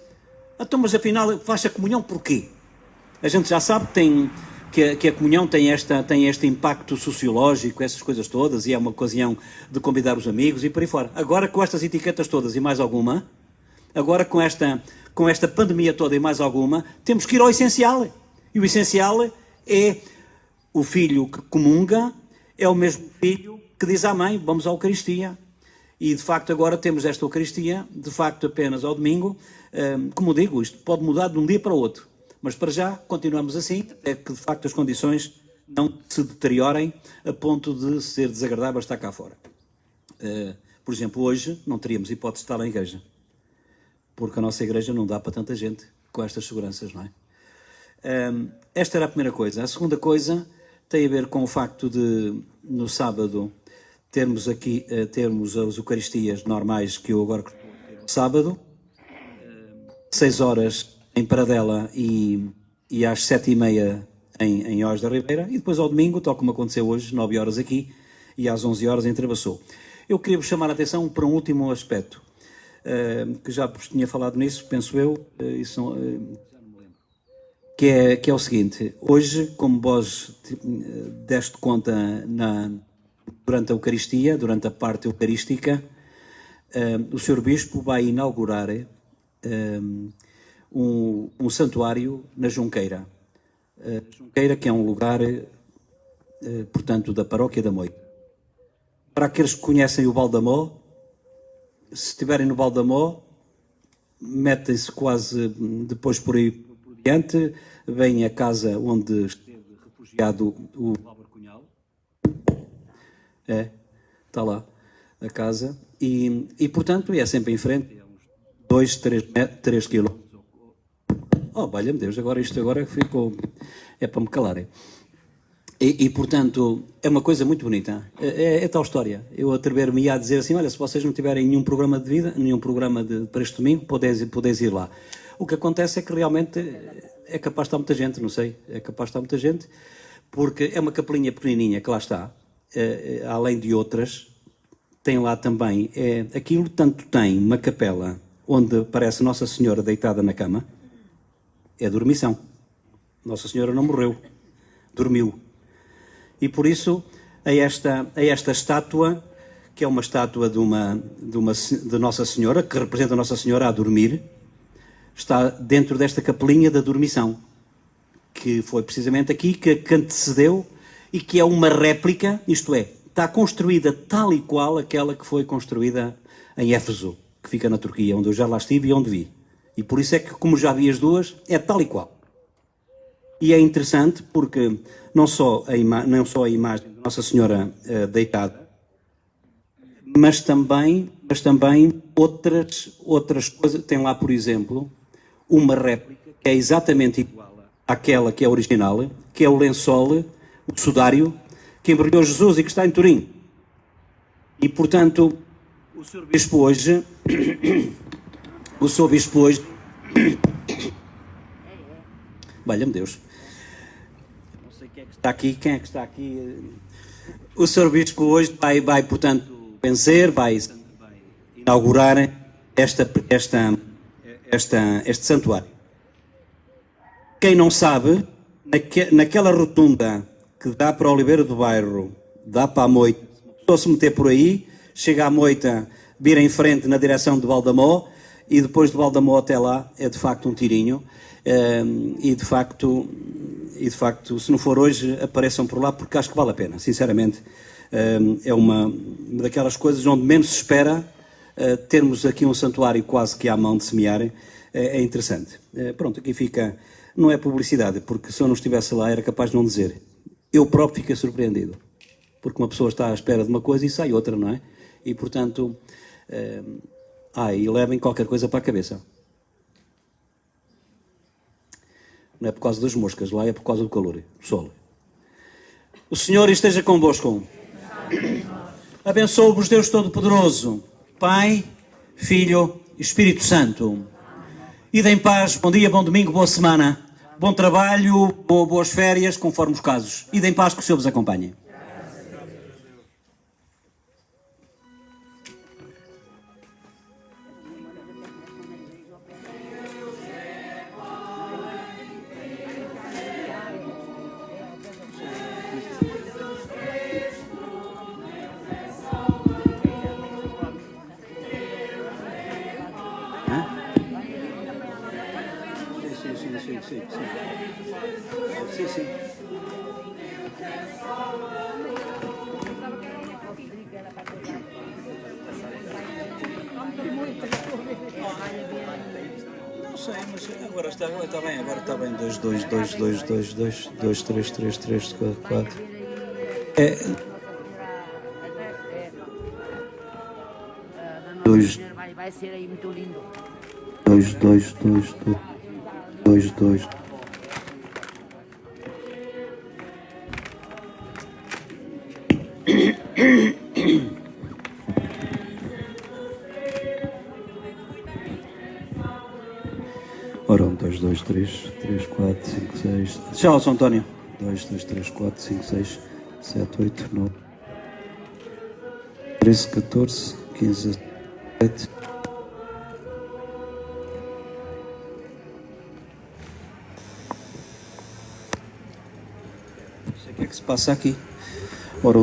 então, mas afinal faz a comunhão porquê? A gente já sabe que a comunhão tem este impacto sociológico, essas coisas todas, e é uma ocasião de convidar os amigos e por aí fora. Agora, com estas etiquetas todas e mais alguma, agora com esta pandemia toda e mais alguma, temos que ir ao essencial. E o essencial é o filho que comunga, é o mesmo filho que diz à mãe, vamos à Eucaristia. E, de facto, agora temos esta Eucaristia, de facto, apenas ao domingo. Como digo, isto pode mudar de um dia para o outro. Mas, para já, continuamos assim, até que, de facto, as condições não se deteriorem a ponto de ser desagradável estar cá fora. Por exemplo, hoje não teríamos hipótese de estar na igreja, porque a nossa igreja não dá para tanta gente com estas seguranças, não é? Esta era a primeira coisa. A segunda coisa tem a ver com o facto de, no sábado, termos as Eucaristias normais que eu agora costumo ter no sábado, 6 horas em Paradela e às 7h30 em Oz da Ribeira, e depois ao domingo, tal como aconteceu hoje, 9 horas aqui e às 11 horas em Travassou. Eu queria vos chamar a atenção para um último aspecto, que já vos tinha falado nisso, penso eu, que é o seguinte: hoje, como vós deste conta durante a Eucaristia, durante a parte eucarística, o Sr. Bispo vai inaugurar um santuário na Junqueira. Junqueira, que é um lugar, portanto, da paróquia da Moita. Para aqueles que conhecem o Baldamó, se estiverem no Baldamó, metem-se quase depois por aí por diante, vem a casa onde esteve refugiado o Álvaro Cunhal. Está lá a casa. E portanto, é sempre em frente, é uns 2, 3 quilómetros. Oh, valha-me Deus, agora ficou... É para me calarem. E, portanto, é uma coisa muito bonita. É tal história. Eu atrever-me a dizer assim, olha, se vocês não tiverem nenhum programa de vida, nenhum programa para este domingo, podeis ir lá. O que acontece é que realmente é capaz de estar muita gente, não sei, é capaz de estar muita gente, porque é uma capelinha pequenininha que lá está, além de outras, tem lá também, aquilo tanto tem uma capela onde aparece Nossa Senhora deitada na cama, é dormição. Nossa Senhora não morreu, dormiu. E por isso, a esta estátua, que é uma estátua de Nossa Senhora, que representa Nossa Senhora a dormir, está dentro desta capelinha da dormição, que foi precisamente aqui que antecedeu e que é uma réplica, isto é, está construída tal e qual aquela que foi construída em Éfeso, que fica na Turquia, onde eu já lá estive e onde vi. E por isso é que, como já vi as duas, é tal e qual. E é interessante porque não só a imagem de Nossa Senhora deitada, mas também outras coisas. Tem lá, por exemplo, uma réplica que é exatamente igual àquela que é original, que é o lençol, o sudário, que embrulhou Jesus e que está em Turim. E, portanto, o Sr. Bispo hoje... Valha-me Deus. Não sei quem é que está aqui. O Sr. Bispo hoje vai, portanto, benzer, vai inaugurar este santuário. Quem não sabe, naquela rotunda que dá para Oliveira do Bairro, dá para a Moita, só se meter por aí, chega à Moita, vira em frente na direção de Baldamó, e depois de Baldamó até lá é de facto um tirinho, e de facto, se não for hoje, apareçam por lá, porque acho que vale a pena, sinceramente. É uma daquelas coisas onde menos se espera termos aqui um santuário quase que à mão de semear. É interessante. Pronto, aqui fica, não é publicidade, porque se eu não estivesse lá era capaz de não dizer. Eu próprio fiquei surpreendido, porque uma pessoa está à espera de uma coisa e sai outra, não é? E portanto, e levem qualquer coisa para a cabeça. Não é por causa das moscas, lá é por causa do calor, do sol. O Senhor esteja convosco. Abençoe-vos Deus Todo-Poderoso, Pai, Filho e Espírito Santo. Ide em paz, bom dia, bom domingo, boa semana, bom trabalho, boas férias, conforme os casos. Ide em paz, que o Senhor vos acompanhe. Sim. Sim, sim. Não sei, mas agora está bem, agora está bem. 2, 2, 2, 2, 2, 2, 2, 3, 3, 3, 4. É. 2. Vai ser aí muito lindo. 2, 2, 2, 2, 2, 2. Ora, 1, 2, 2, 3, 3, 4, 5, 6. Tchau, São António. 2, 2, 3, 4, 5, 6, 7, 8, 9, 13, 14, 15, 17. Não sei o que é que se passa aqui. Ora,